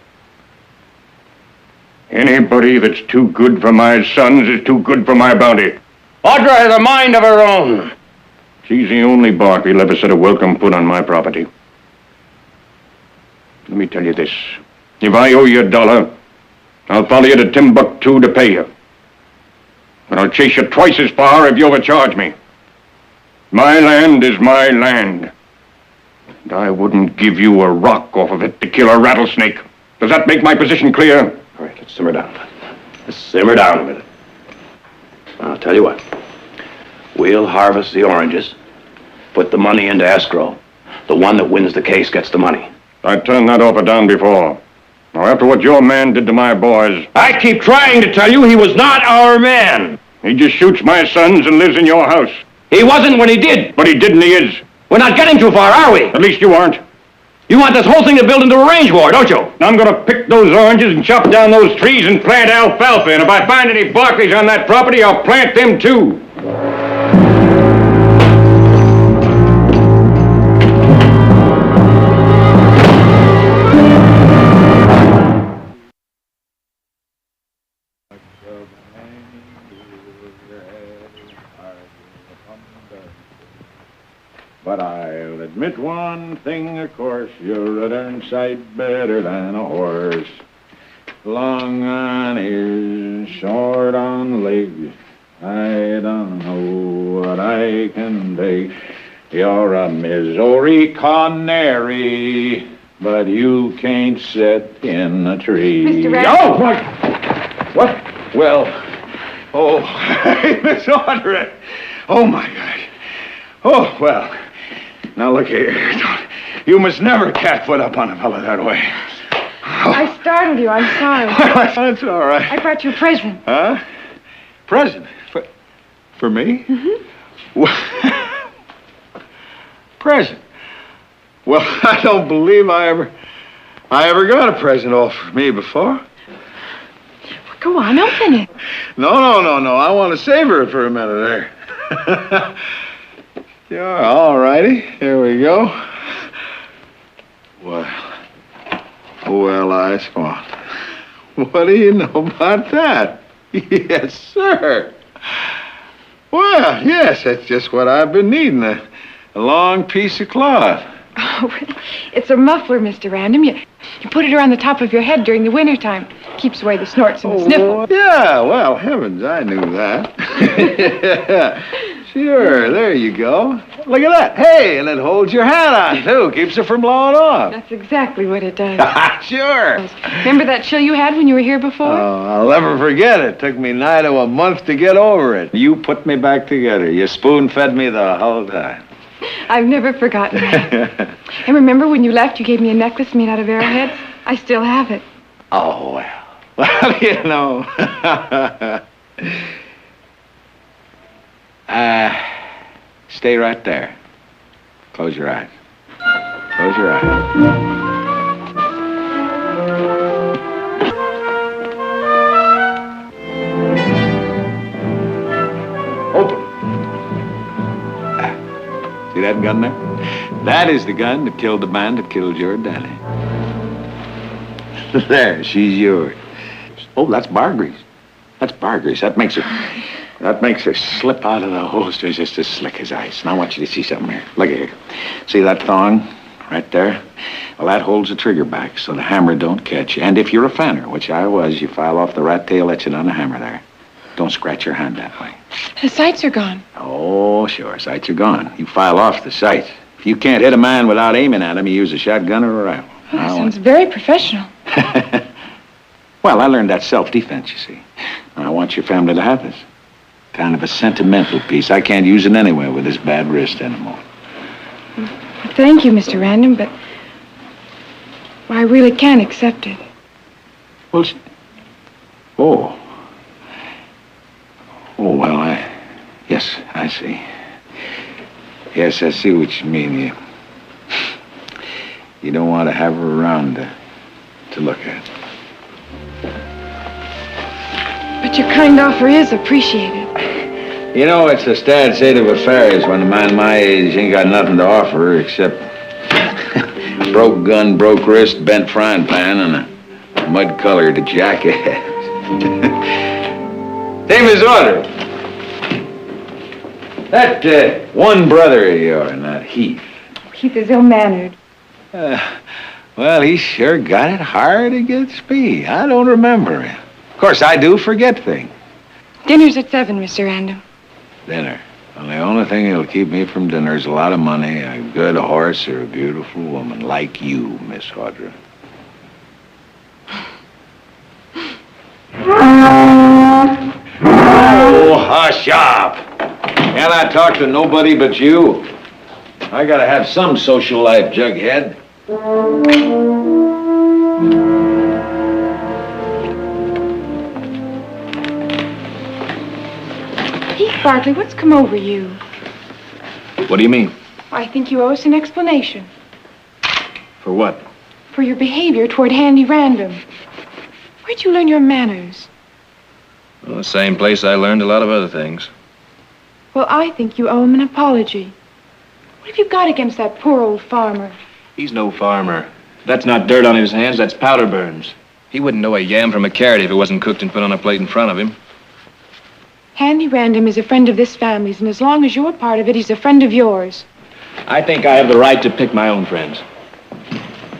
Anybody that's too good for my sons is too good for my bounty. Audra has a mind of her own. She's the only Barkley who'll ever set a welcome foot on my property. Let me tell you this. If I owe you $1, I'll follow you to Timbuktu to pay you. But I'll chase you twice as far if you overcharge me. My land is my land. And I wouldn't give you a rock off of it to kill a rattlesnake. Does that make my position clear? All right, let's simmer down. Let's simmer down a minute. I'll tell you what. We'll harvest the oranges, put the money into escrow. The one that wins the case gets the money. I turned that offer down before. Now, after what your man did to my boys... I keep trying to tell you he was not our man. He just shoots my sons and lives in your house. He wasn't when he did. But he did and he is. We're not getting too far, are we? At least you aren't. You want this whole thing to build into a range war, don't you? I'm going to pick those oranges and chop down those trees and plant alfalfa. And if I find any Barkleys on that property, I'll plant them too. But I'll admit one thing, of course, you're a darn sight better than a horse. Long on ears, short on legs, I don't know what I can take. You're a Missouri canary, but you can't sit in a tree. Mr. Randall. Oh, my... What? Well, oh, Miss Audrey. Oh, my gosh. Oh, well... Now, look here. You must never catfoot up on a fella that way. I startled you. I'm sorry. That's all right. I brought you a present. Huh? Present? For me? Mm-hmm. Present? Well, I don't believe I ever got a present offered me before. Go on, open it. No. I want to savor it for a minute there. Yeah, all righty. Here we go. Well, I swan. What do you know about that? Yes, sir. Well, yes, that's just what I've been needing, a long piece of cloth. Oh, it's a muffler, Mr. Random. You put it around the top of your head during the wintertime. Keeps away the snorts and the sniffles. Yeah, well, heavens, I knew that. Sure, there you go. Look at that. Hey, and it holds your hat on, too. Keeps it from blowing off. That's exactly what it does. Sure. Remember that chill you had when you were here before? Oh, I'll never forget it. Took me nigh to a month to get over it. You put me back together. You spoon-fed me the whole time. I've never forgotten that. And remember when you left, you gave me a necklace made out of arrowheads? I still have it. Oh, well. Well, you know. Stay right there. Close your eyes. Close your eyes. Open. See that gun there? That is the gun that killed the man that killed your daddy. There, she's yours. Oh, that's Barkley's. That's Barkley's. That makes her slip out of the holster just as slick as ice. Now I want you to see something here. Look at here. See that thong right there? Well, that holds the trigger back so the hammer don't catch you. And if you're a fanner, which I was, you file off the rat tail etching on the hammer there. Don't scratch your hand that way. The sights are gone. Oh, sure, sights are gone. You file off the sight. If you can't hit a man without aiming at him, you use a shotgun or a rifle. Oh, that sounds very professional. Well, I learned that self-defense, you see. And I want your family to have this. Kind of a sentimental piece. I can't use it anywhere with this bad wrist anymore. Thank you, Mr. Random, but I really can't accept it. Well, oh, well, yes, I see. Yes, I see what you mean. You don't want to have her around to look at. But your kind offer is appreciated. You know, it's a sad state of affairs when a man my age ain't got nothing to offer except broke gun, broke wrist, bent frying pan, and a mud-colored jacket. Same as order. That one brother of yours, that Heath. Heath is ill-mannered. Well, he sure got it hard against me. I don't remember him. Of course, I do forget things. Dinner's at 7, Mr. Random. Dinner. Well, the only thing that'll keep me from dinner is a lot of money, a good horse, or a beautiful woman like you, Miss Audra. Oh, hush up. Can't I talk to nobody but you? I gotta have some social life, Jughead. Heath Barkley, what's come over you? What do you mean? I think you owe us an explanation For what? for your behavior toward Handy Random. Where'd you learn your manners? Well, the same place I learned a lot of other things. Well, I think you owe him an apology. What have you got against that poor old farmer? He's no farmer. That's not dirt on his hands, that's powder burns. He wouldn't know a yam from a carrot if it wasn't cooked and put on a plate in front of him. Handy Random is a friend of this family's, and as long as you're part of it, he's a friend of yours. I think I have the right to pick my own friends.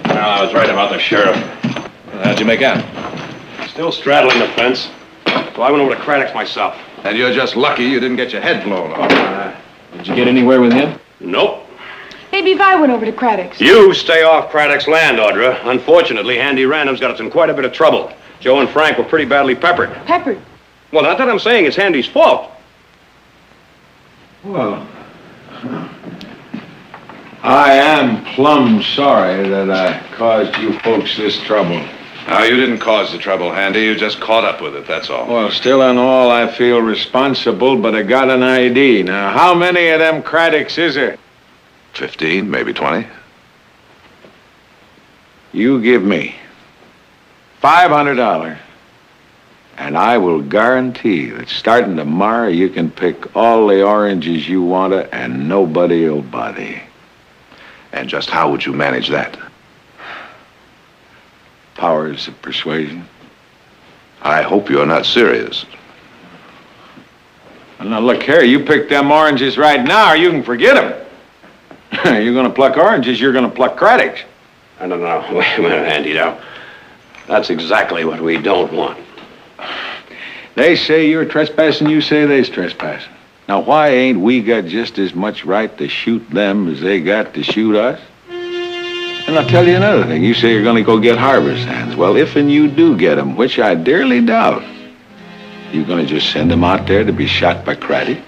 Well, I was right about the sheriff. How'd you make out? Still straddling the fence. So I went over to Craddock's myself. And you're just lucky you didn't get your head blown off. Did you get anywhere with him? Nope. Maybe if I went over to Craddock's. You stay off Craddock's land, Audra. Unfortunately, Handy Random's got us in quite a bit of trouble. Joe and Frank were pretty badly peppered. Peppered? Well, not that I'm saying it's Handy's fault. Well, I am plumb sorry that I caused you folks this trouble. No, you didn't cause the trouble, Handy. You just caught up with it, that's all. Well, still in all, I feel responsible, but I got an ID. Now, how many of them Craddocks is there? 15, maybe 20. You give me $500, and I will guarantee that starting tomorrow, you can pick all the oranges you want to, and nobody will bother you. And just how would you manage that? Powers of persuasion. I hope you're not serious. Well, now, look here, you pick them oranges right now, or you can forget them. You're going to pluck oranges, you're going to pluck Craddocks. I don't know. Wait a minute, Handy, now. That's exactly what we don't want. They say you're trespassing, you say they's trespassing. Now, why ain't we got just as much right to shoot them as they got to shoot us? And I'll tell you another thing. You say you're going to go get harvest hands. Well, if and you do get them, which I dearly doubt, you're going to just send them out there to be shot by Craddocks?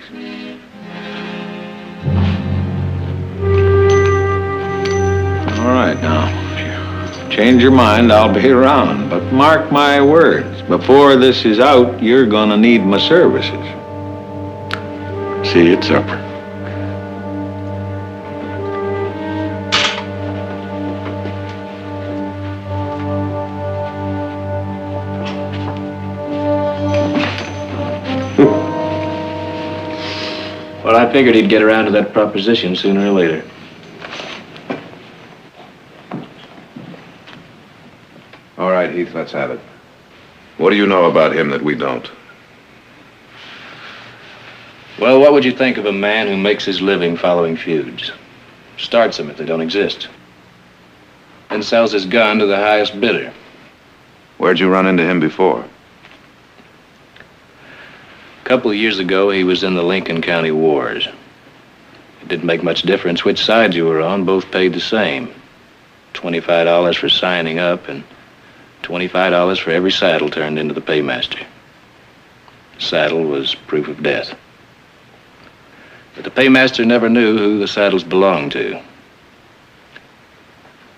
All right, now, if you change your mind, I'll be around. But mark my words, before this is out, you're going to need my services. See you at supper. Well, I figured he'd get around to that proposition sooner or later. All right, Heath, let's have it. What do you know about him that we don't? Well, what would you think of a man who makes his living following feuds? Starts them if they don't exist. Then sells his gun to the highest bidder. Where'd you run into him before? A couple of years ago, he was in the Lincoln County Wars. It didn't make much difference which side you were on. Both paid the same. $25 for signing up and $25 for every saddle turned into the paymaster. The saddle was proof of death. But the paymaster never knew who the saddles belonged to.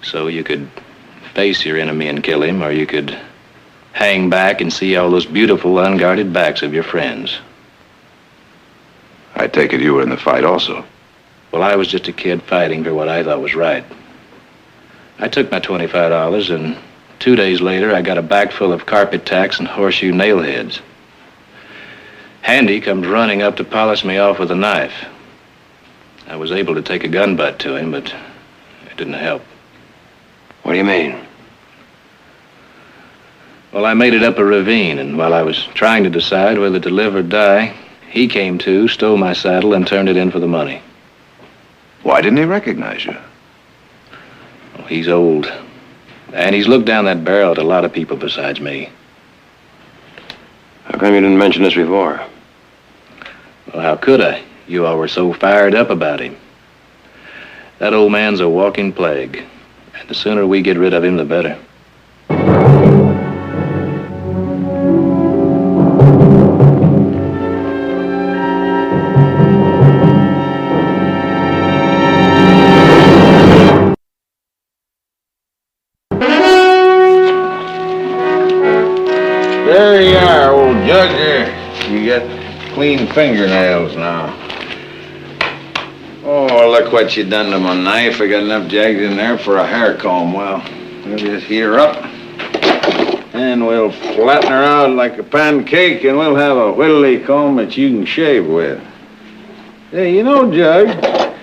So you could face your enemy and kill him, or you could hang back and see all those beautiful, unguarded backs of your friends. I take it you were in the fight also. Well, I was just a kid fighting for what I thought was right. I took my $25, and 2 days later, I got a back full of carpet tacks and horseshoe nail heads. Handy comes running up to polish me off with a knife. I was able to take a gun butt to him, but it didn't help. What do you mean? Well, I made it up a ravine, and while I was trying to decide whether to live or die, he came to, stole my saddle, and turned it in for the money. Why didn't he recognize you? Well, he's old, and he's looked down that barrel at a lot of people besides me. How come you didn't mention this before? Well, how could I? You all were so fired up about him. That old man's a walking plague, and the sooner we get rid of him, the better. There you are, old judge. There. You got clean fingernails now. Oh, look what you done to my knife. I got enough jagged in there for a hair comb. Well, we'll just heat her up. And we'll flatten her out like a pancake, and we'll have a whittly comb that you can shave with. Hey, you know, Judge,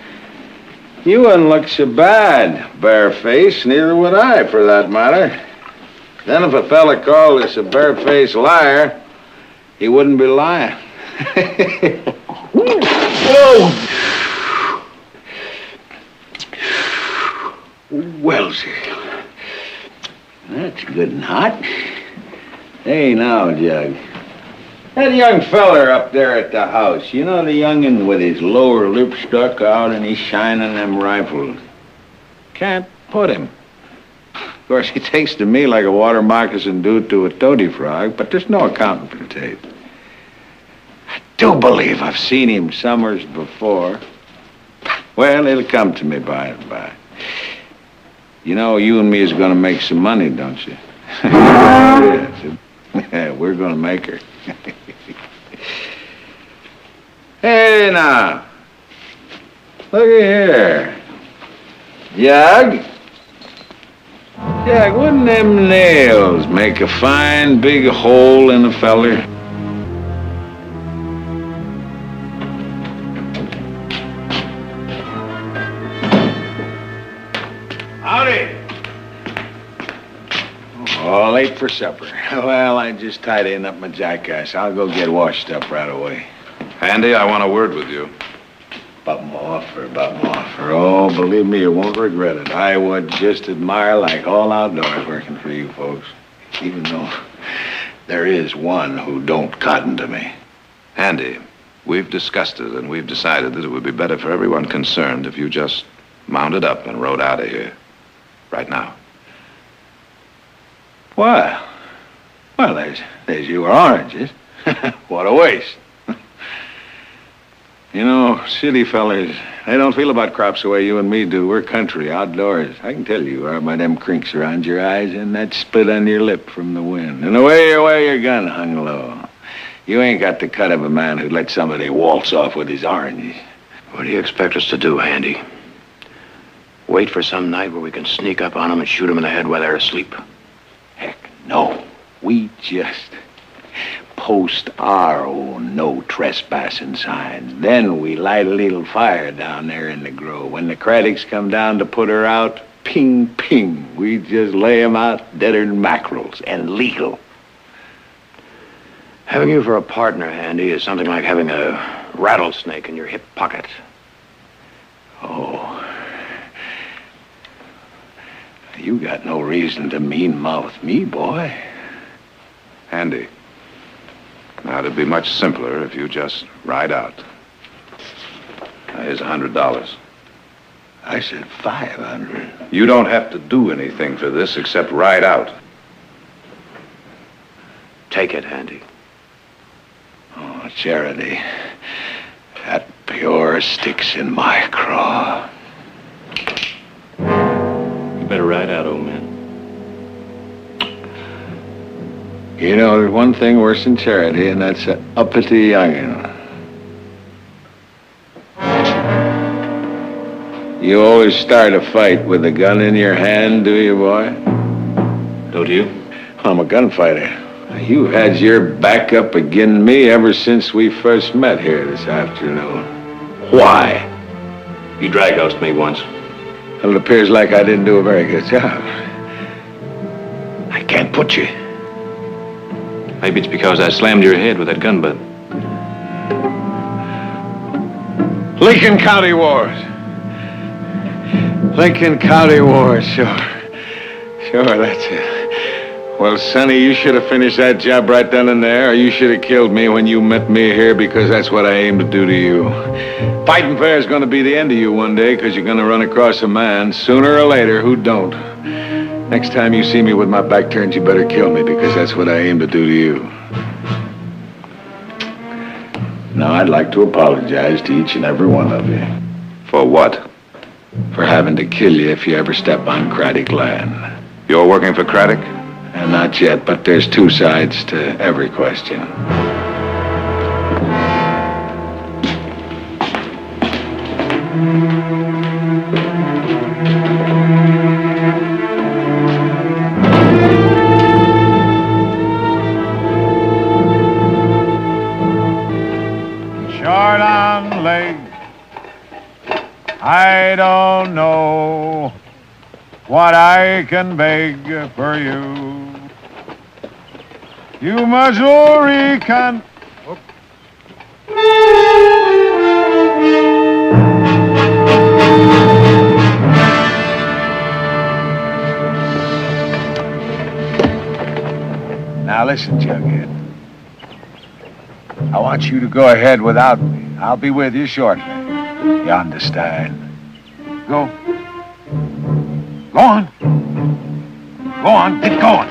you wouldn't look so bad, barefaced. Neither would I, for that matter. Then if a fella called us a barefaced liar, he wouldn't be lying. Whoa! Well, sir, that's good and hot. Hey, now, Jug. That young feller up there at the house, you know the young'un with his lower lip stuck out and he's shining them rifles. Can't put him. Of course, he takes to me like a water moccasin do to a toady frog, but there's no accounting for the tape. I do believe I've seen him summers before. Well, it'll come to me by and by. You know, you and me is going to make some money, don't you? Yes. We're going to make her. Hey, now. Look at here. Jug? Jug, wouldn't them nails make a fine big hole in a feller? Howdy. Oh, late for supper. Well, I just tidying up my jackass. I'll go get washed up right away. Andy, I want a word with you. Bum off. Oh, believe me, you won't regret it. I would just admire like all outdoors working for you folks. Even though there is one who don't cotton to me. Andy, we've discussed it, and we've decided that it would be better for everyone concerned if you just mounted up and rode out of here. Right now. Well, there's your oranges. What a waste. You know, city fellers, they don't feel about crops the way you and me do. We're country, outdoors. I can tell you are by them crinks around your eyes and that split on your lip from the wind. And the way you wear your gun hung low. You ain't got the cut of a man who'd let somebody waltz off with his oranges. What do you expect us to do, Handy? Wait for some night where we can sneak up on them and shoot them in the head while they're asleep? Heck, no. We just post our own no trespassing signs. Then we light a little fire down there in the grove. When the Craddocks come down to put her out, ping, ping. We just lay 'em out deader than mackerels and legal. Having you for a partner, Andy, is something like having a rattlesnake in your hip pocket. Oh. You got no reason to mean-mouth me, boy. Andy, now it'd be much simpler if you just ride out. Here's $100. I said 500. You don't have to do anything for this except ride out. Take it, Andy. Oh, Charity. That pure sticks in my craw. You better ride out, old man. You know, there's one thing worse than charity, and that's an uppity youngin'. You always start a fight with a gun in your hand, do you, boy? Don't you? I'm a gunfighter. You've had your back up against me ever since we first met here this afternoon. Why? You drag-housed me once. Well, it appears like I didn't do a very good job. I can't put you. Maybe it's because I slammed your head with that gun butt. Lincoln County Wars. Lincoln County Wars, sure. Sure, that's it. Well, Sonny, you should have finished that job right then and there, or you should have killed me when you met me here, because that's what I aim to do to you. Fighting fair is going to be the end of you one day, because you're going to run across a man, sooner or later, who don't. Next time you see me with my back turned, you better kill me, because that's what I aim to do to you. Now, I'd like to apologize to each and every one of you. For what? For having to kill you if you ever step on Craddock land. You're working for Craddock? Not yet, but there's two sides to every question. Short on leg, I don't know what I can beg for you. You Missouri can... Now listen, Jughead. I want you to go ahead without me. I'll be with you shortly. You understand? Go. Go on. Go on, get going.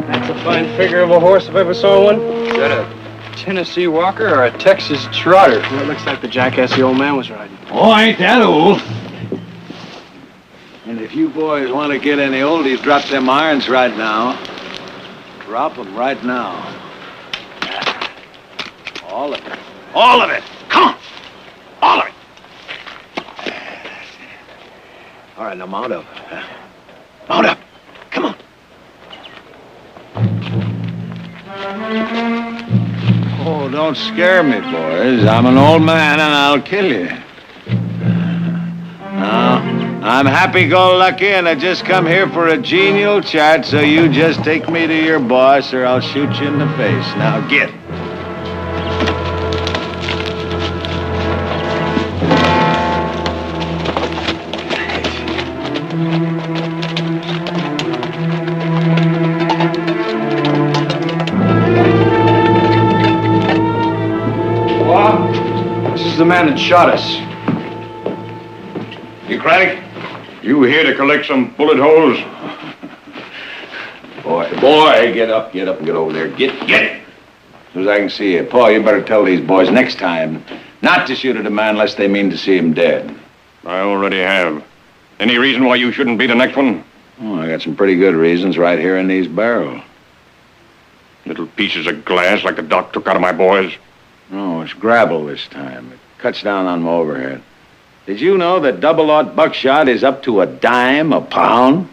That's a fine figure of a horse if I ever saw one. Is that a Tennessee Walker or a Texas Trotter? Well, it looks like the jackass the old man was riding. Oh, ain't that old. And if you boys want to get any oldies, drop them irons right now. Drop them right now. All of it. All of it. Come on. All of it. All right, now mount up. Mount up. Come on. Oh, don't scare me, boys. I'm an old man and I'll kill you. Now, I'm happy-go-lucky and I just come here for a genial chat, so you just take me to your boss or I'll shoot you in the face. Now, get. This is the man that shot us. You Craddock? You here to collect some bullet holes? Boy, get up and get over there. Get. As soon as I can see you. Paul, you better tell these boys next time not to shoot at a man unless they mean to see him dead. I already have. Any reason why you shouldn't be the next one? Oh, I got some pretty good reasons right here in these barrels. Little pieces of glass like the doc took out of my boys. No, it's gravel this time. It cuts down on my overhead. Did you know that double-aught buckshot is up to $0.10 a pound?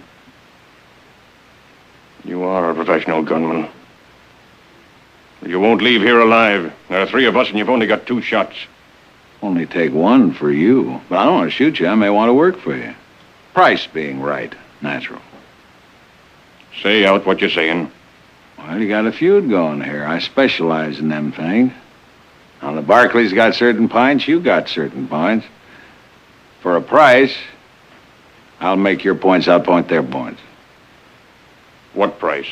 You are a professional gunman. You won't leave here alive. There are 3 of us, and you've only got 2 shots. Only take 1 for you. But I don't want to shoot you. I may want to work for you. Price being right. Natural. Say out what you're saying. Well, you got a feud going here. I specialize in them things. Now, the Barkleys got certain points. You got certain points. For a price, I'll make your points outpoint their points. What price?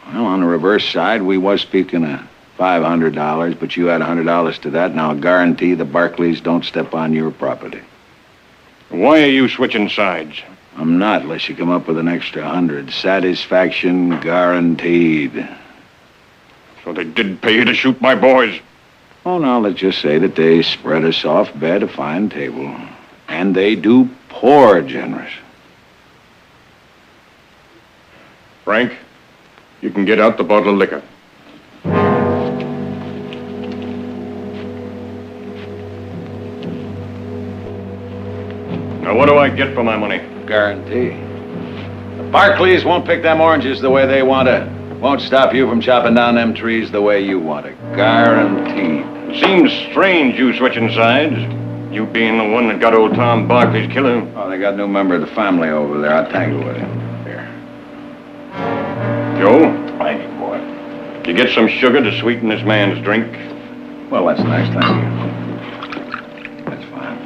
Well, on the reverse side, we was speaking of $500, but you add $100 to that, and I'll guarantee the Barkleys don't step on your property. Why are you switching sides? I'm not, unless you come up with an extra 100. Satisfaction guaranteed. So they did pay you to shoot my boys? Oh, now, let's just say that they spread a soft bed, a fine table. And they do pour generous. Frank, you can get out the bottle of liquor. Now, what do I get for my money? Guarantee. The Barkleys won't pick them oranges the way they want to. Won't stop you from chopping down them trees the way you want to. Guaranteed. It seems strange you switching sides. You being the one that got old Tom Barkley's killer. Oh, they got a new member of the family over there. I'll tangle with him. Here. Joe? Thank you, boy. You get some sugar to sweeten this man's drink? Well, that's nice. Thank you. That's fine.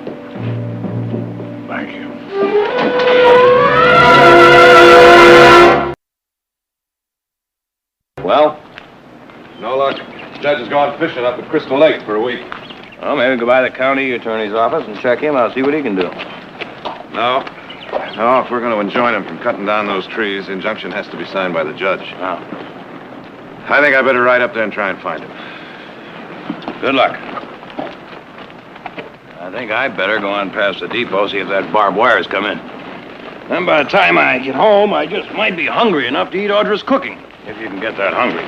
Thank you. Well? No luck. Judge has gone fishing up at Crystal Lake for a week. Well, maybe go by the county attorney's office and check him out, see what he can do. No. No, if we're going to enjoin him from cutting down those trees, the injunction has to be signed by the judge. Oh. I think I better ride up there and try and find him. Good luck. I think I'd better go on past the depot, see if that barbed wire's come in. Then by the time I get home, I just might be hungry enough to eat Audra's cooking, if you can get that hungry.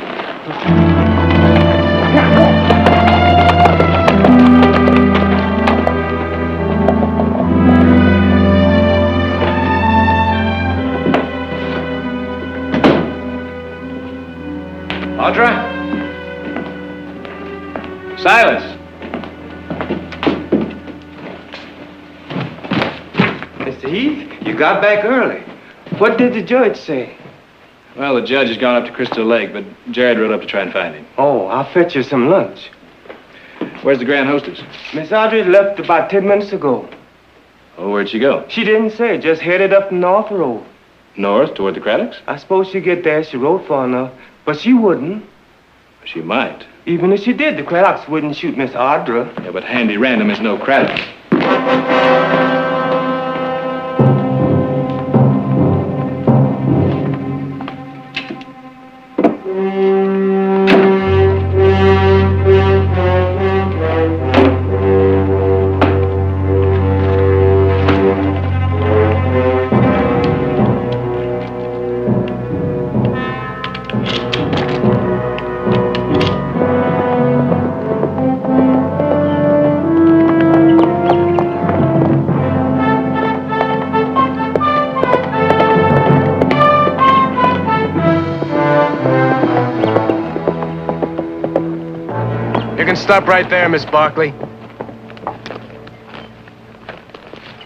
Audra? Silence. Mr. Heath, you got back early. What did the judge say? Well, the judge has gone up to Crystal Lake, but Jared rode up to try and find him. Oh, I'll fetch you some lunch. Where's the grand hostess? Miss Audrey left about 10 minutes ago. Oh, where'd she go? She didn't say, just headed up the North Road. North, toward the Craddocks? I suppose she'd get there if she rode far enough, but she wouldn't. She might. Even if she did, the Craddocks wouldn't shoot Miss Audra. Yeah, but Handy Random is no Craddock. Stop right there, Miss Barkley.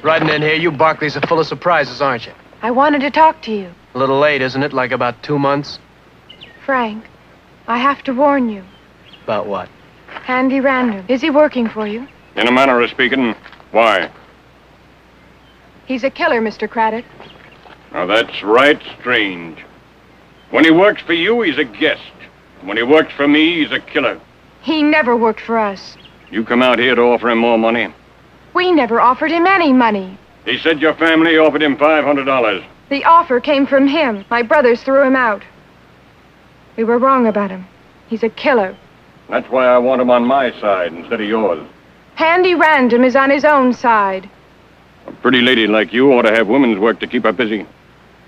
Riding in here, you Barkleys are full of surprises, aren't you? I wanted to talk to you. A little late, isn't it? Like about 2 months? Frank, I have to warn you. About what? Handy Random. Is he working for you? In a manner of speaking, why? He's a killer, Mr. Craddock. Now, that's right strange. When he works for you, he's a guest. When he works for me, he's a killer. He never worked for us. You come out here to offer him more money. We never offered him any money. He said your family offered him $500. The offer came from him. My brothers threw him out. We were wrong about him. He's a killer. That's why I want him on my side instead of yours. Handy Random is on his own side. A pretty lady like you ought to have women's work to keep her busy.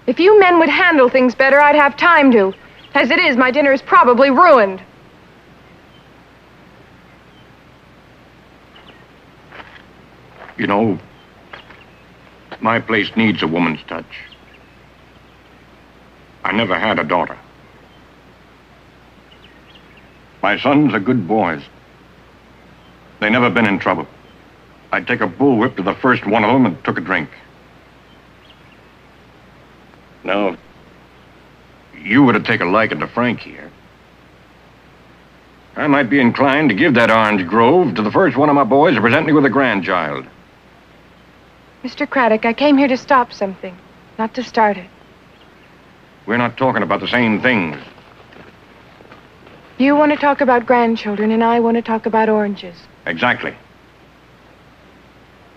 If you men would handle things better, I'd have time to. As it is, my dinner is probably ruined. You know, my place needs a woman's touch. I never had a daughter. My sons are good boys. They never been in trouble. I'd take a bullwhip to the first one of them and took a drink. Now, if you were to take a liking to Frank here, I might be inclined to give that orange grove to the first one of my boys to present me with a grandchild. Mr. Craddock, I came here to stop something, not to start it. We're not talking about the same things. You want to talk about grandchildren, and I want to talk about oranges. Exactly.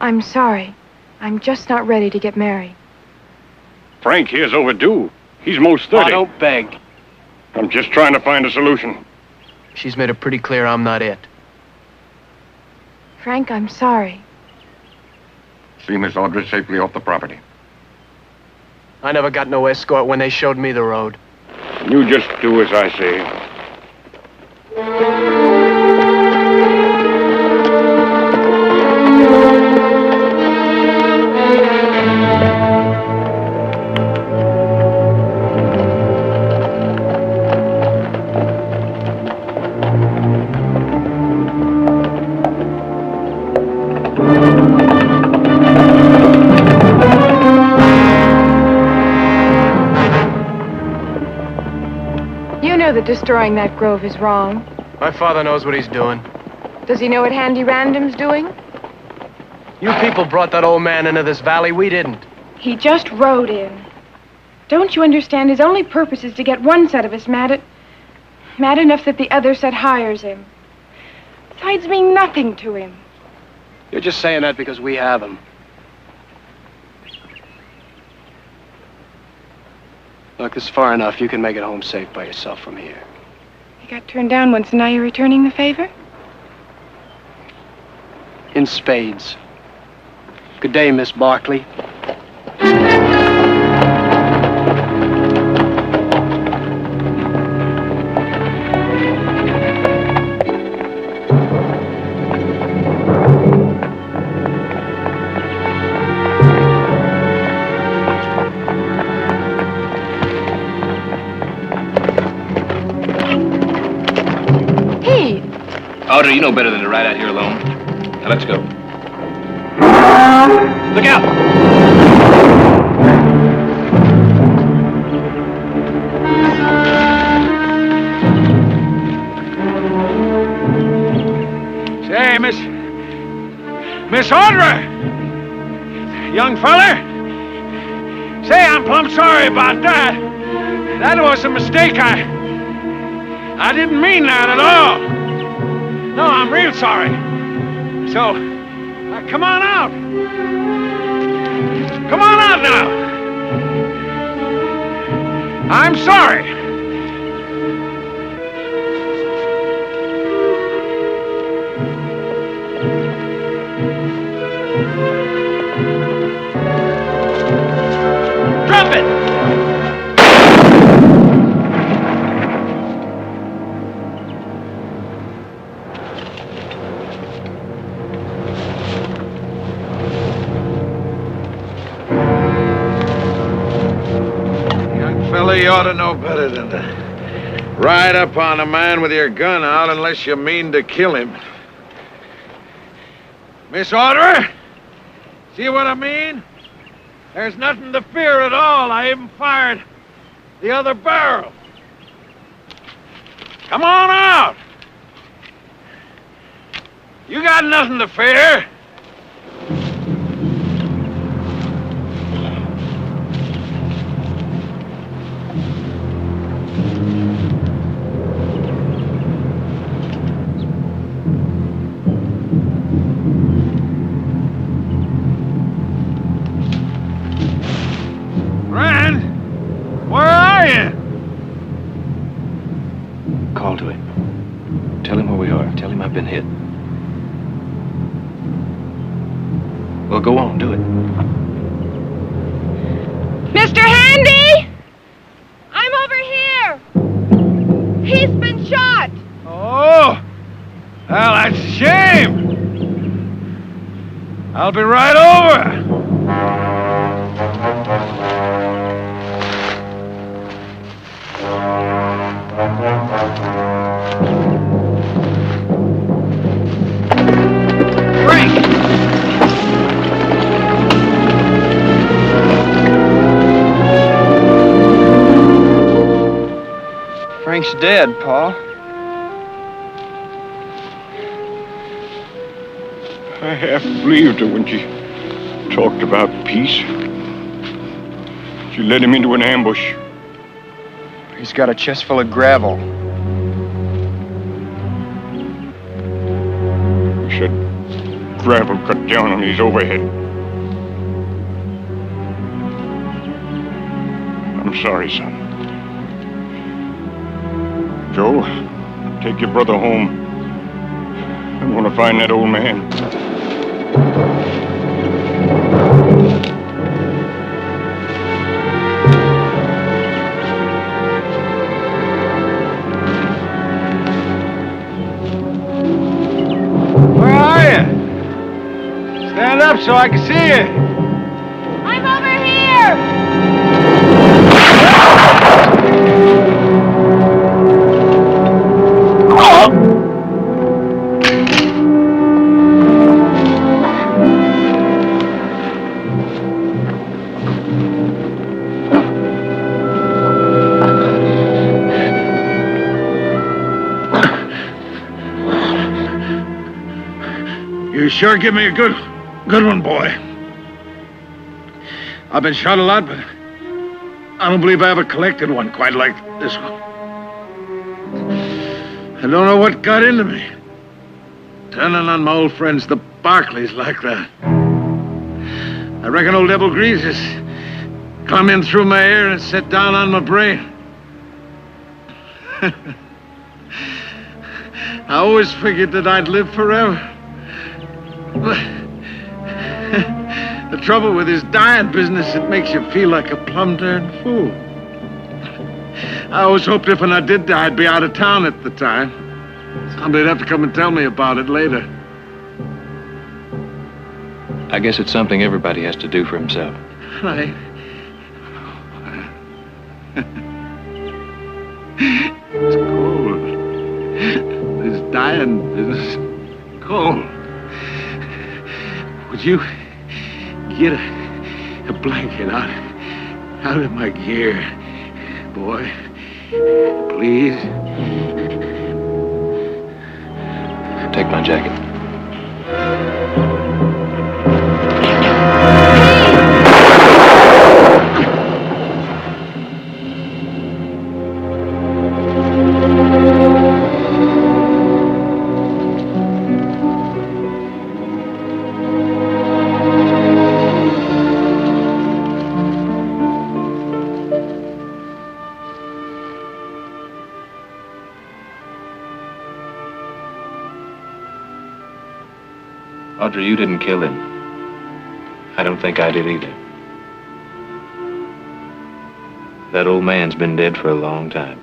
I'm sorry. I'm just not ready to get married. Frank here's overdue. He's most 30. Oh, don't beg. I'm just trying to find a solution. She's made it pretty clear I'm not it. Frank, I'm sorry. See Miss Aldrich safely off the property. I never got no escort when they showed me the road. You just do as I say. That destroying that grove is wrong. My father knows what he's doing. Does he know what Handy Random's doing? You people brought that old man into this valley. We didn't. He just rode in. Don't you understand? His only purpose is to get one set of us mad enough that the other set hires him. Sides mean nothing to him. You're just saying that because we have him. Look, this is far enough. You can make it home safe by yourself from here. You got turned down once, and now you're returning the favor? In spades. Good day, Miss Barkley. Audrey, you know better than to ride out here alone. Now, let's go. Look out! Say, Miss Audrey! Young feller? Say, I'm plumb sorry about that. That was a mistake. I didn't mean that at all. No, I'm real sorry. So, come on out. Come on out now. I'm sorry. Drop it! You ought to know better than to ride up on a man with your gun out unless you mean to kill him. Miss Audrey? See what I mean? There's nothing to fear at all. I even fired the other barrel. Come on out. You got nothing to fear. Call to him. Tell him where we are. Tell him I've been hit. Well, go on, do it. Mr. Handy! I'm over here! I'll be right over. Frank's dead, Pa. I half believed her when she talked about peace. She led him into an ambush. He's got a chest full of gravel. He said gravel cut down on his overhead. I'm sorry, son. Joe, take your brother home. I want to find that old man. Where are you? Stand up so I can see you. I'm over here! You sure give me a good one, boy. I've been shot a lot, but I don't believe I ever collected one quite like this one. I don't know what got into me. Turning on my old friends, the Barkleys, like that. I reckon old Devil Grease has come in through my ear and sat down on my brain. I always figured that I'd live forever. The trouble with this dying business, it makes you feel like a plumb darn fool. I always hoped if when I did die, I'd be out of town at the time. Somebody'd have to come and tell me about it later. I guess it's something everybody has to do for himself. Right. It's cold. This dying business, cold. Would you get a blanket out of my gear, boy? Please? Take my jacket. Audrey, you didn't kill him. I don't think I did either. That old man's been dead for a long time.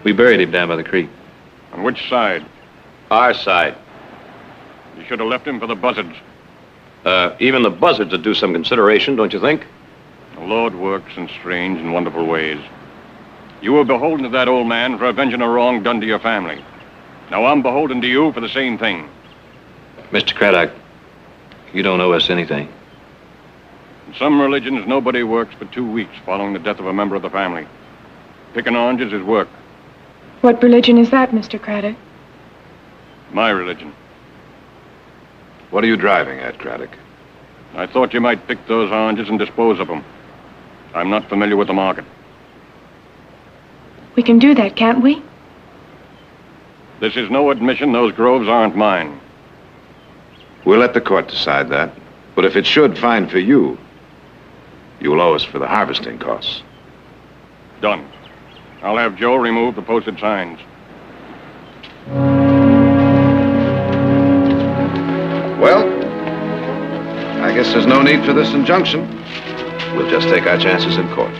We buried him down by the creek. On which side? Our side. You should have left him for the buzzards. Even the buzzards would do some consideration, don't you think? The Lord works in strange and wonderful ways. You were beholden to that old man for avenging a wrong done to your family. Now I'm beholden to you for the same thing. Mr. Craddock, you don't owe us anything. In some religions, nobody works for 2 weeks following the death of a member of the family. Picking oranges is work. What religion is that, Mr. Craddock? My religion. What are you driving at, Craddock? I thought you might pick those oranges and dispose of them. I'm not familiar with the market. We can do that, can't we? This is no admission those groves aren't mine. We'll let the court decide that. But if it should find for you, you'll owe us for the harvesting costs. Done. I'll have Joe remove the posted signs. Well, I guess there's no need for this injunction. We'll just take our chances in court.